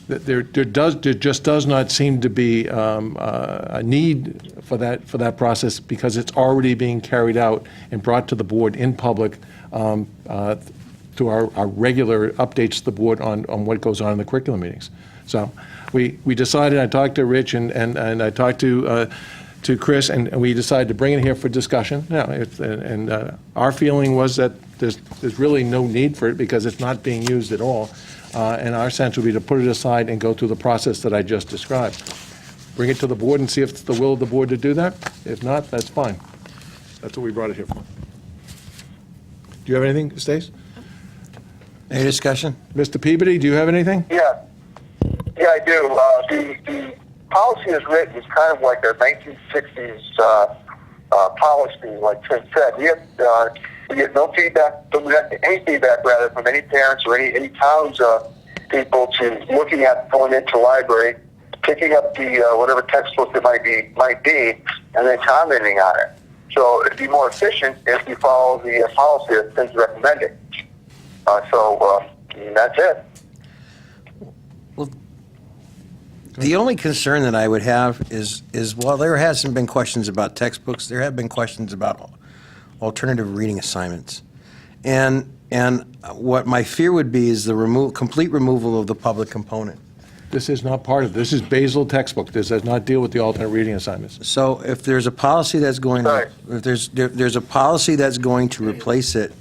there just does not seem to be a need for that process, because it's already being carried out and brought to the board in public through our regular updates to the board on what goes on in the curriculum meetings. So we decided, I talked to Rich and I talked to Chris, and we decided to bring it here for discussion. Our feeling was that there's really no need for it because it's not being used at all. And our sense would be to put it aside and go through the process that I just described. Bring it to the board and see if it's the will of the board to do that. If not, that's fine. That's what we brought it here for. Do you have anything, Stace? Any discussion? Mr. Peabody, do you have anything? Yeah, I do. The policy is written is kind of like a 1960s policy, like Tim said. We get no feedback, any feedback rather, from any parents or any towns people to looking at going into the library, picking up the whatever textbook it might be, and then commenting on it. So it'd be more efficient if you follow the policy that Tim's recommending. That's it. The only concern that I would have is while there hasn't been questions about textbooks, there have been questions about alternative reading assignments. And what my fear would be is the complete removal of the public component. This is not part of this. Is Basel textbook. This does not deal with the alternate reading assignments. So if there's a policy that's going to, if there's a policy that's going to replace it,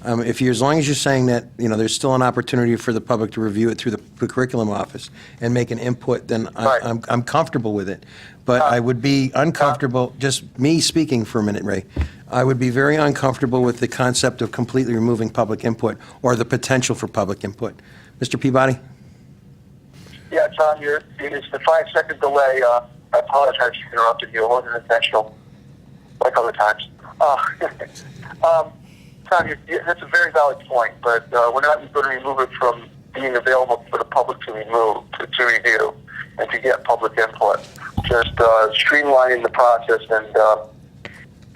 as long as you're saying that, there's still an opportunity for the public to review it through the curriculum office and make an input, then I'm comfortable with it. But I would be uncomfortable, just me speaking for a minute, Ray, I would be very uncomfortable with the concept of completely removing public input or the potential for public input. Mr. Peabody? Yeah, Tom, it's the 5-second delay. I apologize for interrupting you. It wasn't intentional, like other times. Tom, that's a very valid point, but we're not going to remove it from being available for the public to review and to get public input. Just streamlining the process, and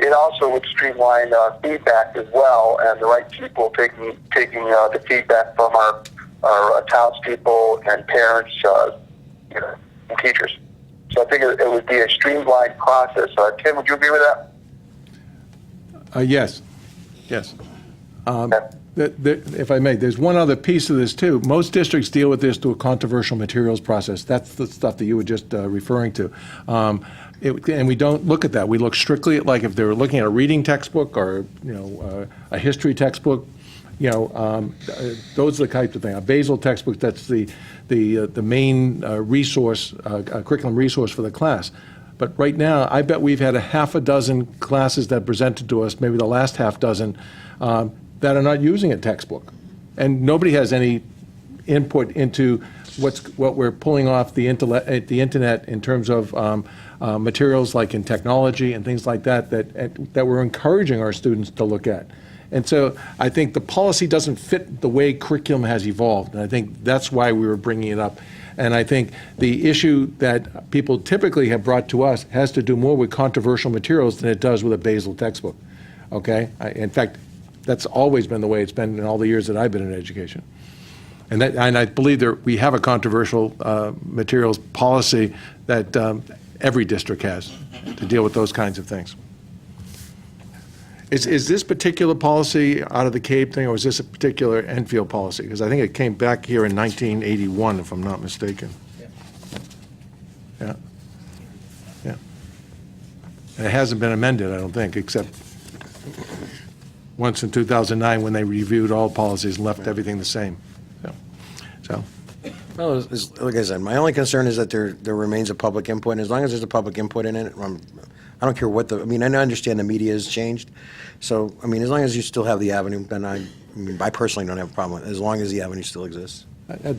it also would streamline feedback as well, and the right people taking the feedback from our townspeople and parents, and teachers. So I think it would be a streamlined process. Tim, would you agree with that? Yes. Yes. If I may, there's one other piece of this, too. Most districts deal with this through a controversial materials process. That's the stuff that you were just referring to. And we don't look at that. We look strictly at, like, if they're looking at a reading textbook or, a history textbook, those are the types of things. A Basel textbook, that's the main resource, curriculum resource for the class. But right now, I bet we've had a half a dozen classes that presented to us, maybe the last half dozen, that are not using a textbook. And nobody has any input into what we're pulling off the internet in terms of materials like in technology and things like that we're encouraging our students to look at. And so I think the policy doesn't fit the way curriculum has evolved. And I think that's why we were bringing it up. And I think the issue that people typically have brought to us has to do more with controversial materials than it does with a Basel textbook. Okay? In fact, that's always been the way it's been in all the years that I've been in education. And I believe we have a controversial materials policy that every district has to deal with those kinds of things. Is this particular policy out of the CAPE thing, or is this a particular Enfield policy? Because I think it came back here in 1981, if I'm not mistaken. Yeah. Yeah. And it hasn't been amended, I don't think, except once in 2009 when they reviewed all policies and left everything the same. So. Well, like I said, my only concern is that there remains a public input, and as long as there's a public input in it, I don't care what I understand the media has changed. So, as long as you still have the avenue, then I personally don't have a problem with it, as long as the avenue still exists. I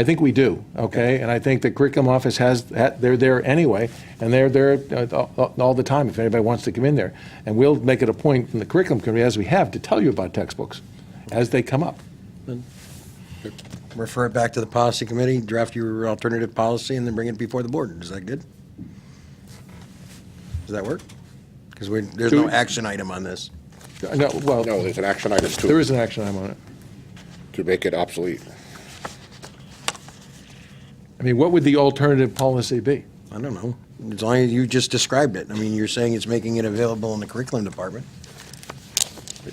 think we do, okay? And I think the curriculum office they're there anyway, and they're there all the time if anybody wants to come in there. And we'll make it a point from the curriculum committee, as we have, to tell you about textbooks as they come up. refer it back to the policy committee, draft your alternative policy, and then bring it before the board. Is that good? Does that work? Because there's no action item on this. No, well, No, there's an action item too. there is an action item on it. To make it obsolete. I mean, what would the alternative policy be? I don't know. As long as you just described it. I mean, you're saying it's making it available in the curriculum department.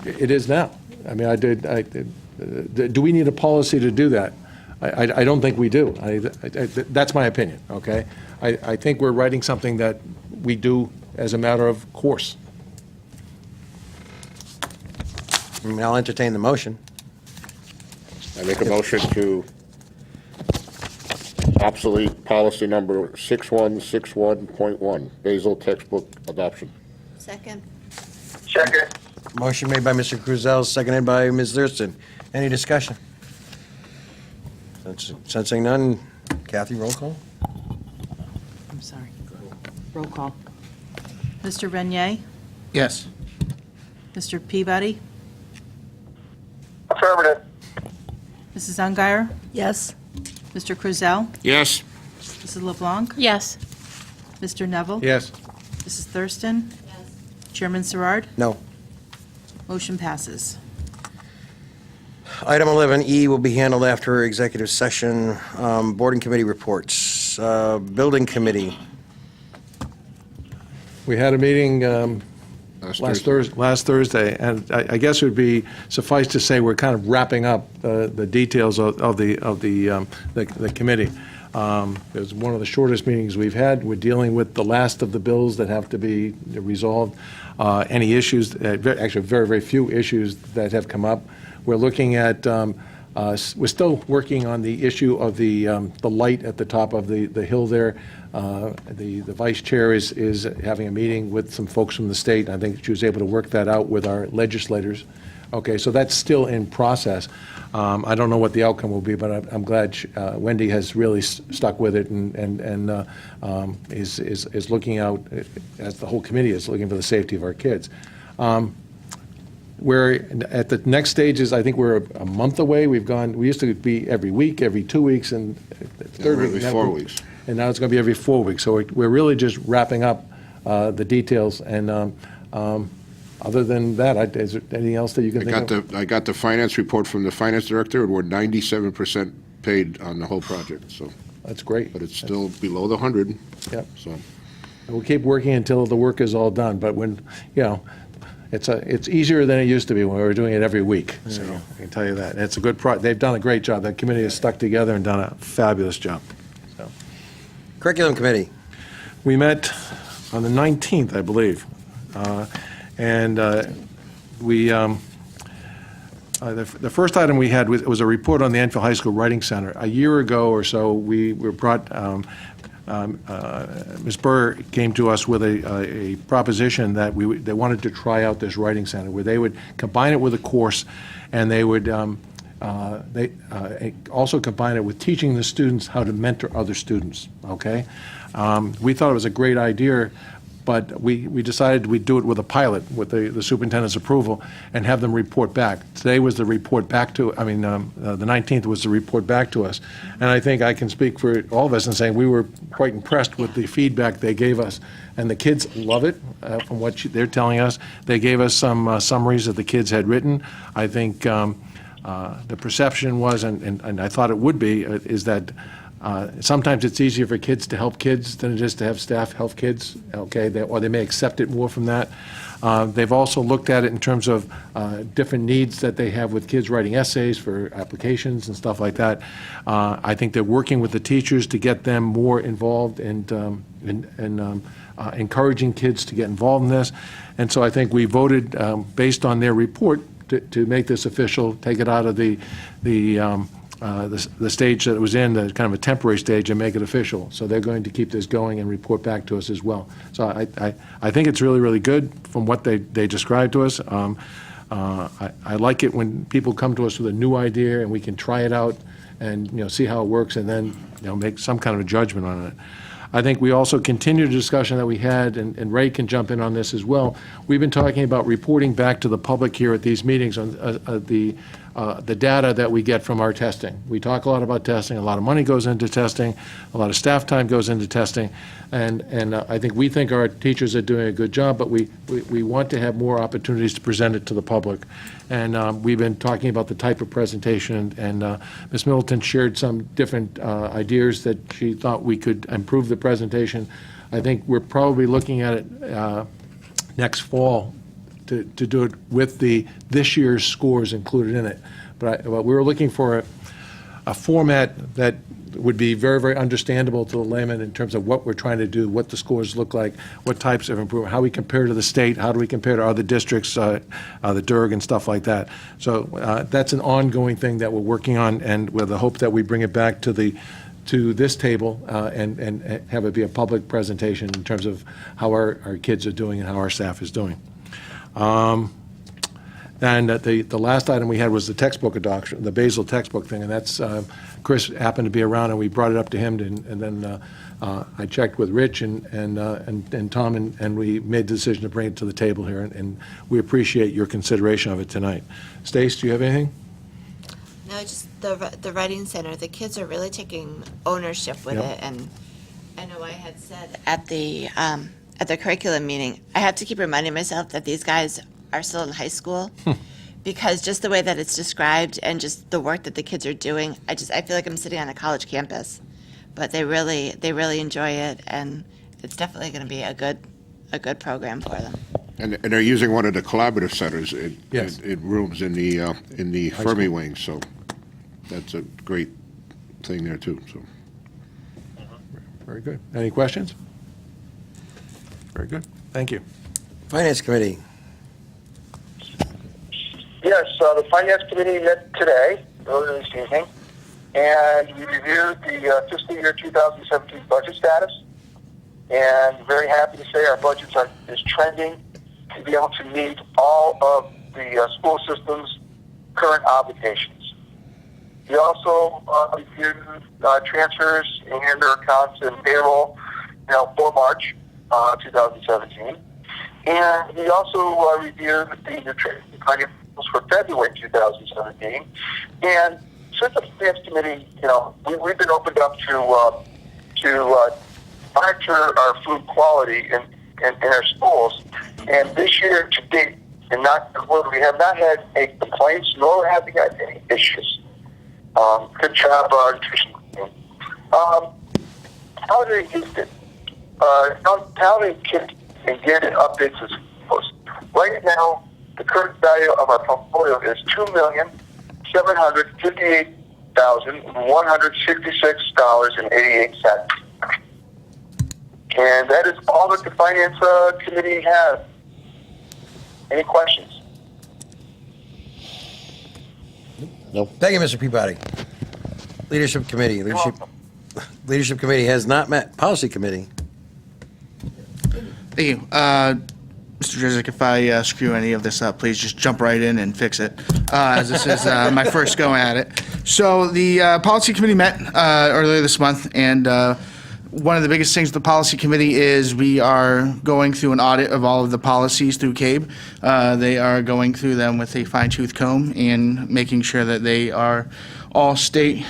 It is now. I mean, do we need a policy to do that? I don't think we do. That's my opinion, okay? I think we're writing something that we do as a matter of course. I mean, I'll entertain the motion. I make a motion to obsolete policy number 6161.1, Basel textbook adoption. Second. Second. Motion made by Mr. Cruzell, seconded by Ms. Thurston. Any discussion? Sensing none, Kathy, roll call? I'm sorry. Roll call. Mr. Renier? Yes. Mr. Peabody? Affirmative. Mrs. Ungary? Yes. Mr. Cruzell? Yes. Mrs. LeBlanc? Yes. Mr. Neville? Yes. Mrs. Thurston? Chairman Serrard? No. Motion passes. Item 11E will be handled after executive session. Board and committee reports. Building committee. We had a meeting last Thursday, and I guess it would be suffice to say we're kind of wrapping up the details of the committee. It was one of the shortest meetings we've had. We're dealing with the last of the bills that have to be resolved. Any issues, actually very, very few issues that have come up. We're looking at, we're still working on the issue of the light at the top of the hill there. The vice chair is having a meeting with some folks from the state. I think she was able to work that out with our legislators. Okay, so that's still in process. I don't know what the outcome will be, but I'm glad Wendy has really stuck with it and is looking out, as the whole committee is looking for the safety of our kids. We're at the next stages. I think we're a month away. We used to be every week, every 2 weeks, and third week. Every 4 weeks. And now it's going to be every 4 weeks. So we're really just wrapping up the details. And other than that, is there anything else that you can think of? I got the finance report from the finance director, and we're 97% paid on the whole project, so. That's great. But it's still below the 100. Yep. So. And we'll keep working until the work is all done. But when, it's easier than it used to be when we were doing it every week. So I can tell you that. And it's a good they've done a great job. That committee has stuck together and done a fabulous job. So. Curriculum committee. We met on the 19th, I believe. The first item we had was a report on the Enfield High School Writing Center. A year ago or so, we were brought, Ms. Burr came to us with a proposition that they wanted to try out this writing center, where they would combine it with a course, and they would also combine it with teaching the students how to mentor other students, okay? We thought it was a great idea, but we decided we'd do it with a pilot, with the superintendent's approval, and have them report back. Today was the report back to, the 19th was the report back to us. And I think I can speak for all of us in saying we were quite impressed with the feedback they gave us. And the kids love it, from what they're telling us. They gave us some summaries that the kids had written. I think the perception was, and I thought it would be, is that sometimes it's easier for kids to help kids than it is to have staff help kids, okay? Or they may accept it more from that. They've also looked at it in terms of different needs that they have with kids writing essays for applications and stuff like that. I think they're working with the teachers to get them more involved and encouraging kids to get involved in this. And so I think we voted, based on their report, to make this official, take it out of the stage that it was in, the kind of a temporary stage, and make it official. So they're going to keep this going and report back to us as well. So I think it's really, really good from what they described to us. I like it when people come to us with a new idea and we can try it out and see how it works, and then make some kind of a judgment on it. I think we also continue the discussion that we had, and Ray can jump in on this as well. We've been talking about reporting back to the public here at these meetings on the data that we get from our testing. We talk a lot about testing. A lot of money goes into testing. A lot of staff time goes into testing. And I think we think our teachers are doing a good job, but we want to have more opportunities to present it to the public. And we've been talking about the type of presentation, and Ms. Middleton shared some different ideas that she thought we could improve the presentation. I think we're probably looking at it next fall to do it with this year's scores included in it. But we were looking for a format that would be very, very understandable to the layman in terms of what we're trying to do, what the scores look like, what types of improvement, how we compare to the state, how do we compare to other districts, the DERG and stuff like that. So that's an ongoing thing that we're working on, and with the hope that we bring it back to this table and have it be a public presentation in terms of how our kids are doing and how our staff is doing. And the last item we had was the textbook adoption, the Basel textbook thing, and that's Chris happened to be around, and we brought it up to him, and then I checked with Rich and Tom, and we made the decision to bring it to the table here, and we appreciate your consideration of it tonight. Stace, do you have anything? No, just the Writing Center. The kids are really taking ownership with it, and I know I had said at the curriculum meeting, I have to keep reminding myself that these guys are still in high school, because just the way that it's described and just the work that the kids are doing, I feel like I'm sitting on a college campus. But they really enjoy it, and it's definitely going to be a good program for them. And they're using one of the collaborative centers in Yes. rooms in the Fermi wing, so that's a great thing there too. So Very good. Any questions? Very good. Thank you. Finance Committee. Yes, the Finance Committee met today, earlier this evening, and we reviewed the fiscal year 2017 budget status, and very happy to say our budget is trending to be able to meet all of the school system's current obligations. We also reviewed transfers and their accounts and payroll for March 2017, and we also reviewed the nutrition financials for February 2017, and since the Finance Committee, we've been opened up to monitor our food quality in our schools, and this year to date, we have not had any complaints, nor have we had any issues. Good job, our nutrition team. How do they use it? How they can get updates as follows. Right now, the current value of our portfolio is $2,758,166.88. And that is all that the Finance Committee has. Any questions? No. Thank you, Mr. Peabody. Leadership Committee. Leadership Committee has not met. Policy Committee. Thank you. Mr. Drzik, if I screw any of this up, please just jump right in and fix it, as this is my first go at it. So the Policy Committee met earlier this month, and one of the biggest things with the Policy Committee is we are going through an audit of all of the policies through CABE. They are going through them with a fine-tooth comb and making sure that they are all state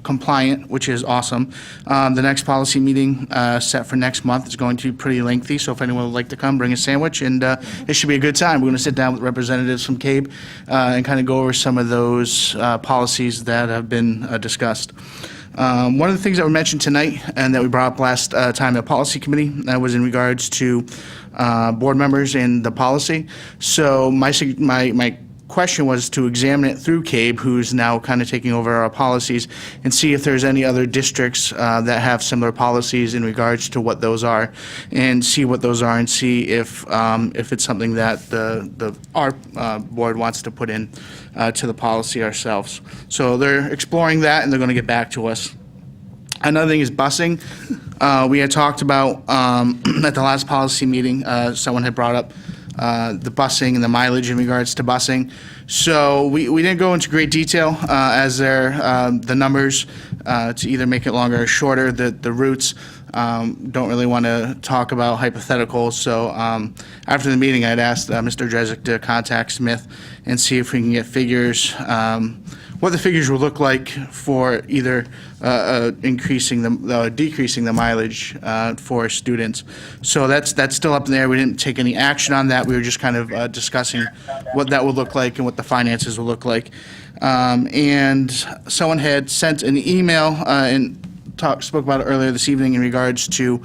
compliant, which is awesome. The next policy meeting set for next month is going to be pretty lengthy, so if anyone would like to come, bring a sandwich, and it should be a good time. We're going to sit down with representatives from CABE and kind of go over some of those policies that have been discussed. One of the things that were mentioned tonight and that we brought up last time at Policy Committee was in regards to board members and the policy. So my question was to examine it through CABE, who's now kind of taking over our policies, and see if there's any other districts that have similar policies in regards to what those are, and see what those are, and see if it's something that our board wants to put in to the policy ourselves. So they're exploring that, and they're going to get back to us. Another thing is busing. We had talked about at the last policy meeting, someone had brought up the busing and the mileage in regards to busing. So we didn't go into great detail as the numbers to either make it longer or shorter, the routes. Don't really want to talk about hypotheticals. So after the meeting, I'd asked Mr. Drezik to contact Smith and see if we can get figures, what the figures will look like for either increasing the decreasing the mileage for students. So that's still up in the air. We didn't take any action on that. We were just kind of discussing what that would look like and what the finances will look like. And someone had sent an email and spoke about it earlier this evening in regards to,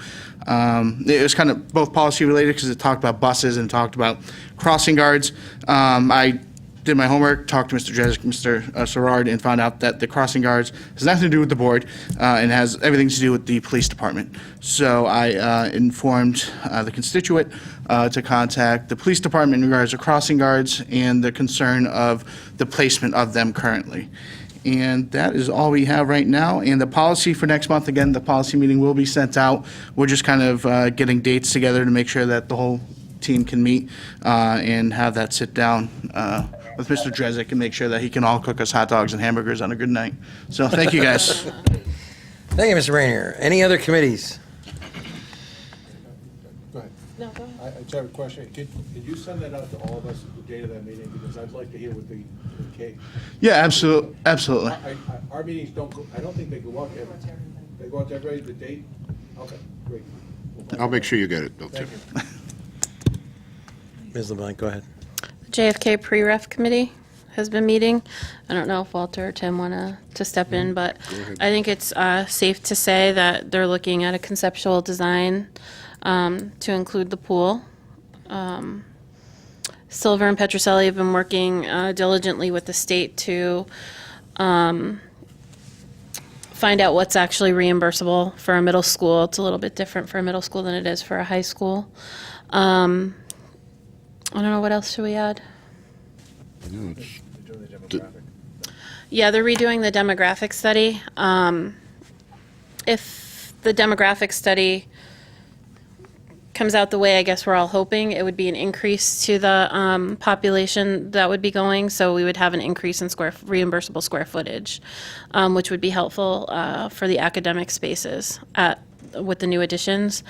it was kind of both policy related because it talked about buses and talked about crossing guards. I did my homework, talked to Mr. Drezik, Mr. Serrard, and found out that the crossing guards has nothing to do with the board and has everything to do with the police department. So I informed the constituent to contact the police department in regards to crossing guards and the concern of the placement of them currently. And that is all we have right now. And the policy for next month, again, the policy meeting will be sent out. We're just kind of getting dates together to make sure that the whole team can meet and have that sit down with Mr. Drezik and make sure that he can all cook us hot dogs and hamburgers on a good night. So thank you, guys. Thank you, Mr. Rainier. Any other committees? Go ahead. No, go ahead. I just have a question. Could you send that out to all of us, the date of that meeting? Because I'd like to hear what the cake. Yeah, absolutely. Our meetings don't go, I don't think they go out to everybody. They go out to everybody, the date? Okay, great. I'll make sure you get it, Bill, too. Thank you. Ms. LeBlanc, go ahead. JFK Pre-Ref Committee has been meeting. I don't know if Walter or Tim want to step in, but I think it's safe to say that they're looking at a conceptual design to include the pool. Silver and Petroselli have been working diligently with the state to find out what's actually reimbursable for a middle school. It's a little bit different for a middle school than it is for a high school. I don't know, what else should we add? Yeah, they're redoing the demographic study. If the demographic study comes out the way I guess we're all hoping, it would be an increase to the population that would be going. So we would have an increase in reimbursable square footage, which would be helpful for the academic spaces with the new additions.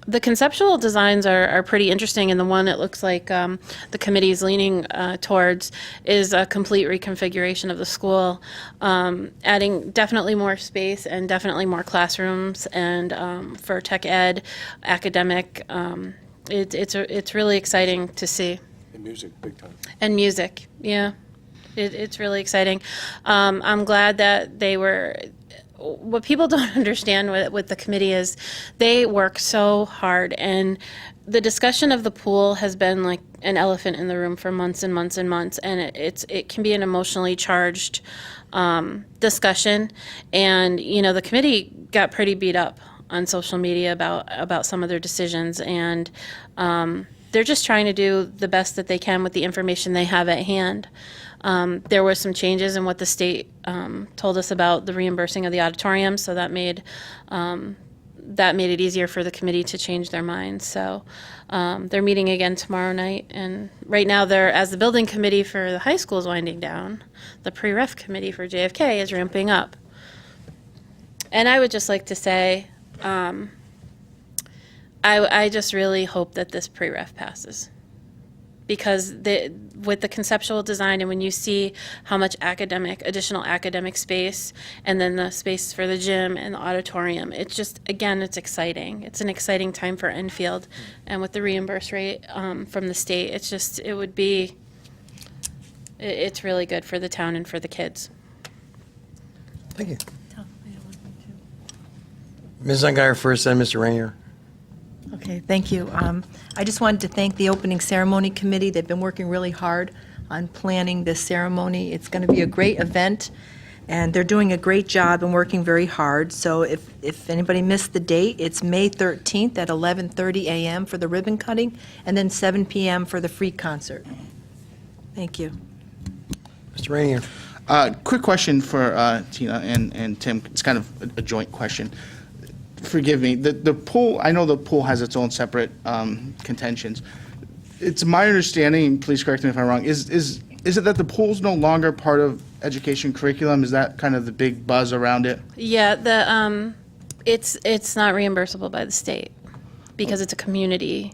The conceptual designs are pretty interesting, and the one it looks like the committee is leaning towards is a complete reconfiguration of the school, adding definitely more space and definitely more classrooms, and for tech ed, academic, it's really exciting to see. And music, big time. And music, yeah. It's really exciting. I'm glad that they were... What people don't understand with the committee is they work so hard, and the discussion of the pool has been like an elephant in the room for months and months and months, and it can be an emotionally charged discussion. And you know, the committee got pretty beat up on social media about some of their decisions, and they're just trying to do the best that they can with the information they have at hand. There were some changes in what the state told us about the reimbursing of the auditorium, so that made it easier for the committee to change their minds. So they're meeting again tomorrow night, and right now as the building committee for the high school is winding down, the pre-ref committee for JFK is ramping up. And I would just like to say, I just really hope that this pre-ref passes. Because with the conceptual design, and when you see how much additional academic space, and then the space for the gym and the auditorium, it's just, again, it's exciting. It's an exciting time for Enfield. And with the reimburse rate from the state, it's really good for the town and for the kids. Thank you. Ms. Zungeier first, then Mr. Rainier. Okay, thank you. I just wanted to thank the opening ceremony committee. They've been working really hard on planning this ceremony. It's going to be a great event, and they're doing a great job and working very hard. So if anybody missed the date, it's May 13th at 11:30 a.m. for the ribbon cutting, and then 7 p.m. for the free concert. Thank you. Mr. Rainier. Quick question for Tina and Tim. It's kind of a joint question. Forgive me, the pool, I know the pool has its own separate contentions. It's my understanding, and please correct me if I'm wrong, is it that the pool's no longer part of education curriculum? Is that kind of the big buzz around it? Yeah, It's not reimbursable by the state because it's a community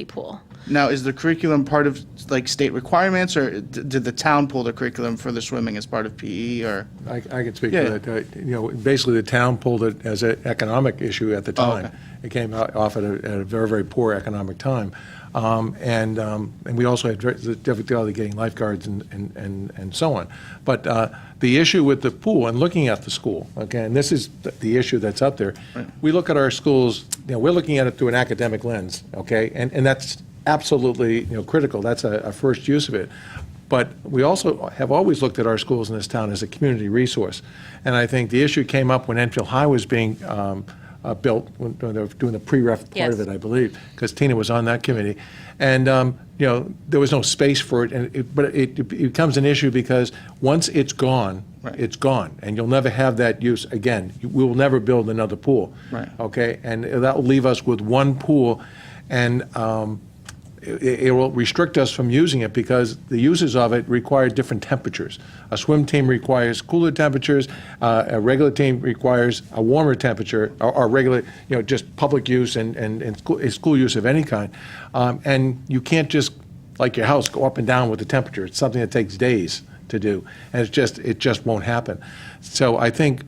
pool. Now, is the curriculum part of like state requirements, or did the town pull the curriculum for the swimming as part of PE, or? I can speak Yeah. to that. Basically, the town pulled it as an economic issue at the time. okay. It came off at a very, very poor economic time. And we also had the difficulty getting lifeguards and so on. But the issue with the pool and looking at the school, okay, and this is the issue that's up there. Right. We look at our schools, we're looking at it through an academic lens, okay? And that's absolutely, critical. That's a first use of it. But we also have always looked at our schools in this town as a community resource. And I think the issue came up when Enfield High was being built, when they were doing the pre-ref part Yes. of it, I believe, because Tina was on that committee. And, there was no space for it, but it becomes an issue because once it's gone, Right. it's gone, and you'll never have that use again. We will never build another pool. Right. Okay? And that will leave us with one pool, and it will restrict us from using it because the uses of it require different temperatures. A swim team requires cooler temperatures, a regular team requires a warmer temperature, or regular, just public use and school use of any kind. And you can't just, like your house, go up and down with the temperature. It's something that takes days to do, and it just won't happen. So I think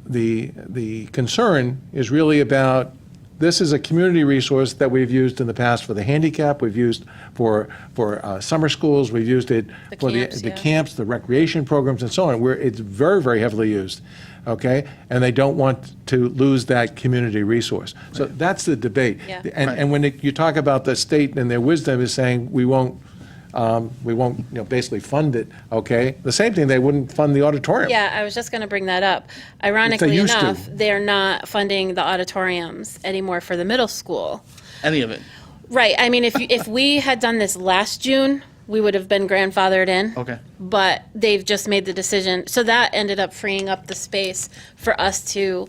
the concern is really about, this is a community resource that we've used in the past for the handicap, we've used for summer schools, we've used it for the camps, the recreation programs, and so on, where it's very, very heavily used, okay? And they don't want to lose that community resource. So that's the debate. Yeah. And when you talk about the state and their wisdom is saying, we won't, basically fund it, okay? The same thing, they wouldn't fund the auditorium. Yeah, I was just going to bring that up. Ironically used to. enough, they're not funding the auditoriums anymore for the middle school. Any of it? Right. I mean, if we had done this last June, we would have been grandfathered in. Okay. But they've just made the decision. So that ended up freeing up the space for us to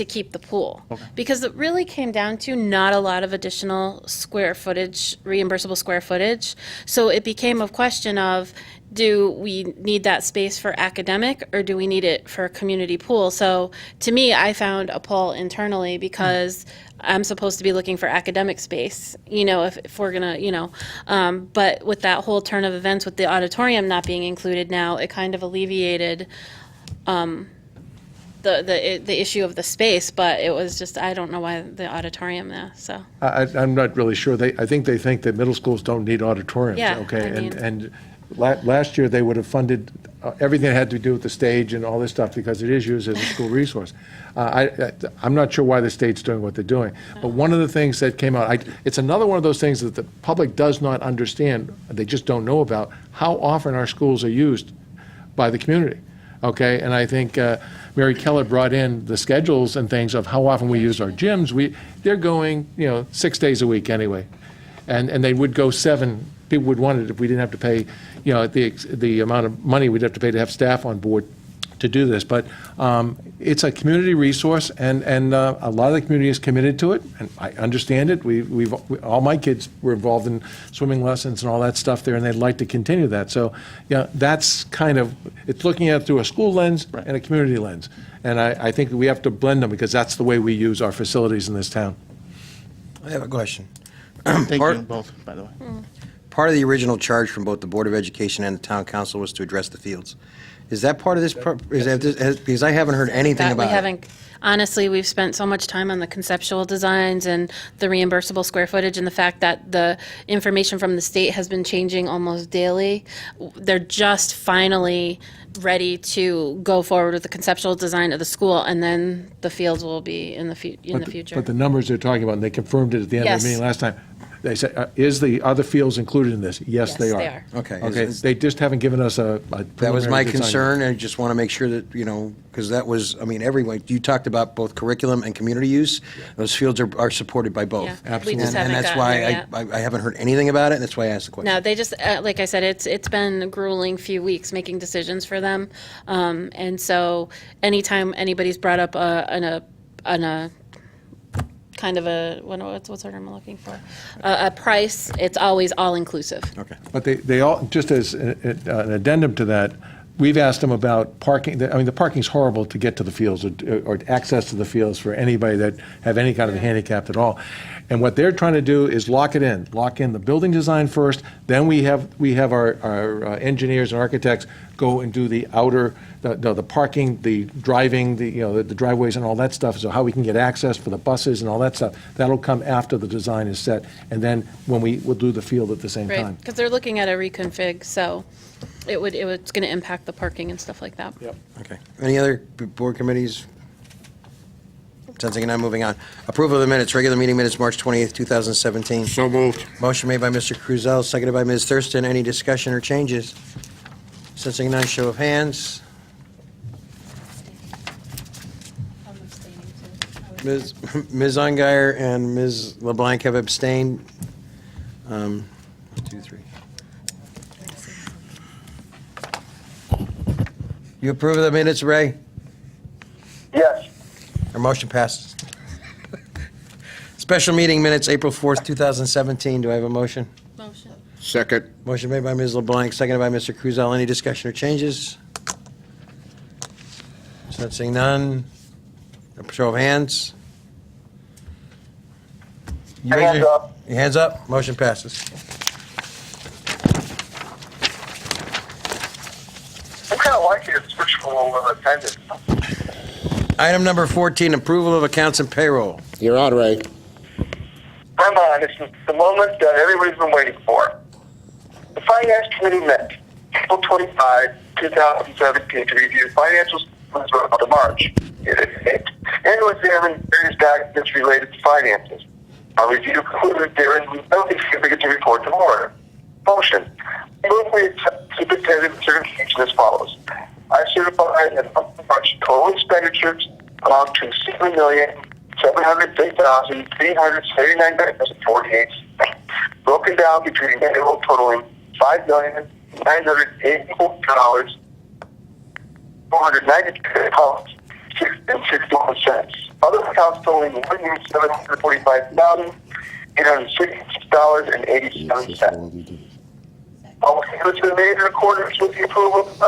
keep the pool. Okay. Because it really came down to not a lot of additional square footage, reimbursable square footage. So it became a question of, do we need that space for academic or do we need it for a community pool? So to me, I found a poll internally because I'm supposed to be looking for academic space, if we're gonna, but with that whole turn of events with the auditorium not being included now, it kind of alleviated the issue of the space, but it was just, I don't know why the auditorium there, so. I'm not really sure. I think they think that middle schools don't need auditoriums, Yeah, okay? I mean- And last year, they would have funded everything that had to do with the stage and all this stuff because it is used as a school resource. I'm not sure why the state's doing what they're doing. But one of the things that came out, it's another one of those things that the public does not understand, they just don't know about, how often our schools are used by the community, okay? And I think Mary Keller brought in the schedules and things of how often we use our gyms. They're going, 6 days a week anyway. And they would go 7. People would want it if we didn't have to pay, the amount of money we'd have to pay to have staff on board to do this. But it's a community resource, and a lot of the community is committed to it, and I understand it. All my kids were involved in swimming lessons and all that stuff there, and they'd like to continue that. So, that's kind of, it's looking at it through a school lens and a community lens. And I think we have to blend them because that's the way we use our facilities in this town. I have a question. Thank Part- you both, by the way. Part of the original charge from both the Board of Education and the Town Council was to address the fields. Is that part of this, because I haven't heard anything That about it. we haven't, honestly, we've spent so much time on the conceptual designs and the reimbursable square footage and the fact that the information from the state has been changing almost daily. They're just finally ready to go forward with the conceptual design of the school, and then the fields will be in the future. But the numbers they're talking about, and they confirmed it at the end of Yes. the meeting last time, they said, is the other fields included in this? Yes, they are. Okay. Okay, they just haven't given us a That was my preliminary design. concern, and I just want to make sure that, because that was, everyone, you talked about both curriculum and community use. Those fields are supported by both. Yeah, we Absolutely. just And haven't that's gotten there why yet. I haven't heard anything about it, and that's why I asked the question. No, they just, like I said, it's been a grueling few weeks making decisions for them. And so anytime anybody's brought up a kind of a, what's the term I'm looking for? A price, it's always all-inclusive. Okay. But they all, just as an addendum to that, we've asked them about parking. I mean, the parking's horrible to get to the fields or access to the fields for anybody that have any kind of a handicap at all. And what they're trying to do is lock in the building design first. Then we have our engineers and architects go and do the outer, the parking, the driving, the driveways and all that stuff. So how we can get access for the buses and all that stuff. That'll come after the design is set, and then when we'll do the field at the same time. Right, because they're looking at a reconfig, so it's going to impact the parking and stuff like that. Yep. Okay. Any other board committees? Sensing none, moving on. Approval of the minutes, regular meeting minutes, March 28th, 2017. So moved. Motion made by Mr. Cruzell, seconded by Ms. Thurston. Any discussion or changes? Sensing none, show of hands. Ms. Ungary and Ms. LeBlanc have abstained. 1, 2, 3. You approve of the minutes, Ray? Yes. Our motion passes. Special meeting minutes, April 4th, 2017. Do I have a motion? Motion. Second. Motion made by Ms. LeBlanc, seconded by Mr. Cruzell. Any discussion or changes? Sensing none. A show of hands. You raise Hands up. Your hands up. Motion passes. I kind of like it. It's virtual attendance. Item number 14, approval of accounts and payroll. You're on, Ray. I'm on. This is the moment that everybody's been waiting for. The Finance Committee met April 25, 2017 to review financial statements for the March and to examine various documents related to finances. Our review concluded there is nothing significant to report to board. Motion. Move we accept superintendent certification as follows. I certify that March total expenditures amount to $7,703,379.48, broken down between payroll totaling $5,992.61. Other accounts totaling $1,745,866.87. All payments are made in accordance with the approval of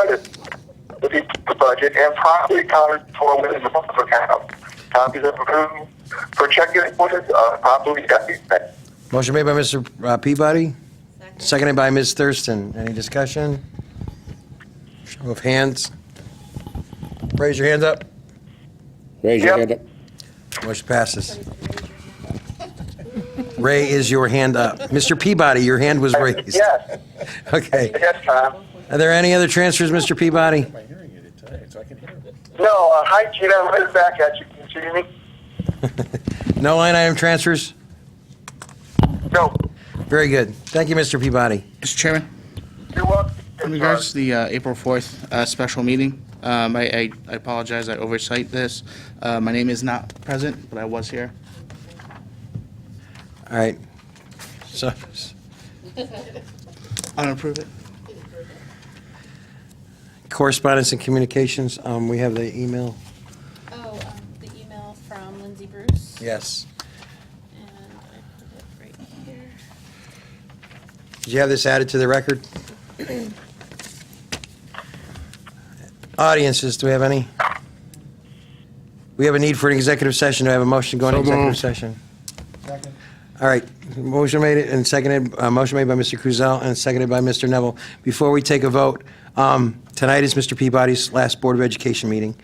the budget and properly accounted for within the book of account. Copies of approved for checking reported are properly documented. Motion made by Mr. Peabody, seconded by Ms. Thurston. Any discussion? Show of hands. Raise your hand up. Raise your hand up. Motion passes. Ray, is your hand up? Mr. Peabody, your hand was raised. Yes. Okay. Yes, Tom. Are there any other transfers, Mr. Peabody? No, hi, Gina. I'm right back at you. Can you see me? No line item transfers? No. Very good. Thank you, Mr. Peabody. Mr. Chairman, You're welcome. in regards to the April 4th special meeting, I apologize, I oversight this. My name is not present, but I was here. All right. So, I don't approve it. correspondence and communications, we have the email. Oh, the email from Lindsay Bruce. Yes. And I put it right here. Did you have this added to the record? Audiences, do we have any? We have a need for an executive session. Do I have a motion to go into executive session? Second. All right. Motion made and seconded. Motion made by Mr. Cruzell and seconded by Mr. Neville. Before we take a vote, tonight is Mr. Peabody's last Board of Education meeting,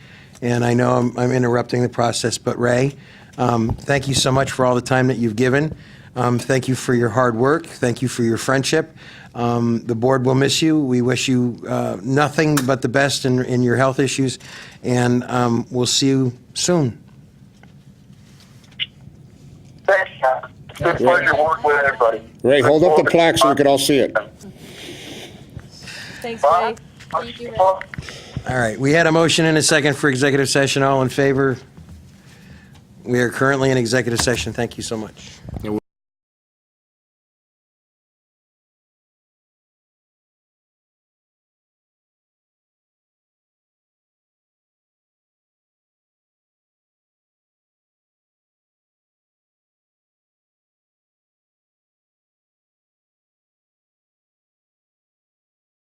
and I know I'm interrupting the process, but Ray, thank you so much for all the time that you've given. Thank you for your hard work. Thank you for your friendship. The board will miss you. We wish you nothing but the best in your health issues, and we'll see you soon. Thanks, Tom. It's been a pleasure working with everybody. Ray, hold up the plaque so we can all see it. Thanks, Ray. Thank you, Ray. All right, we had a motion and a second for executive session. All in favor? We are currently in executive session. Thank you so much.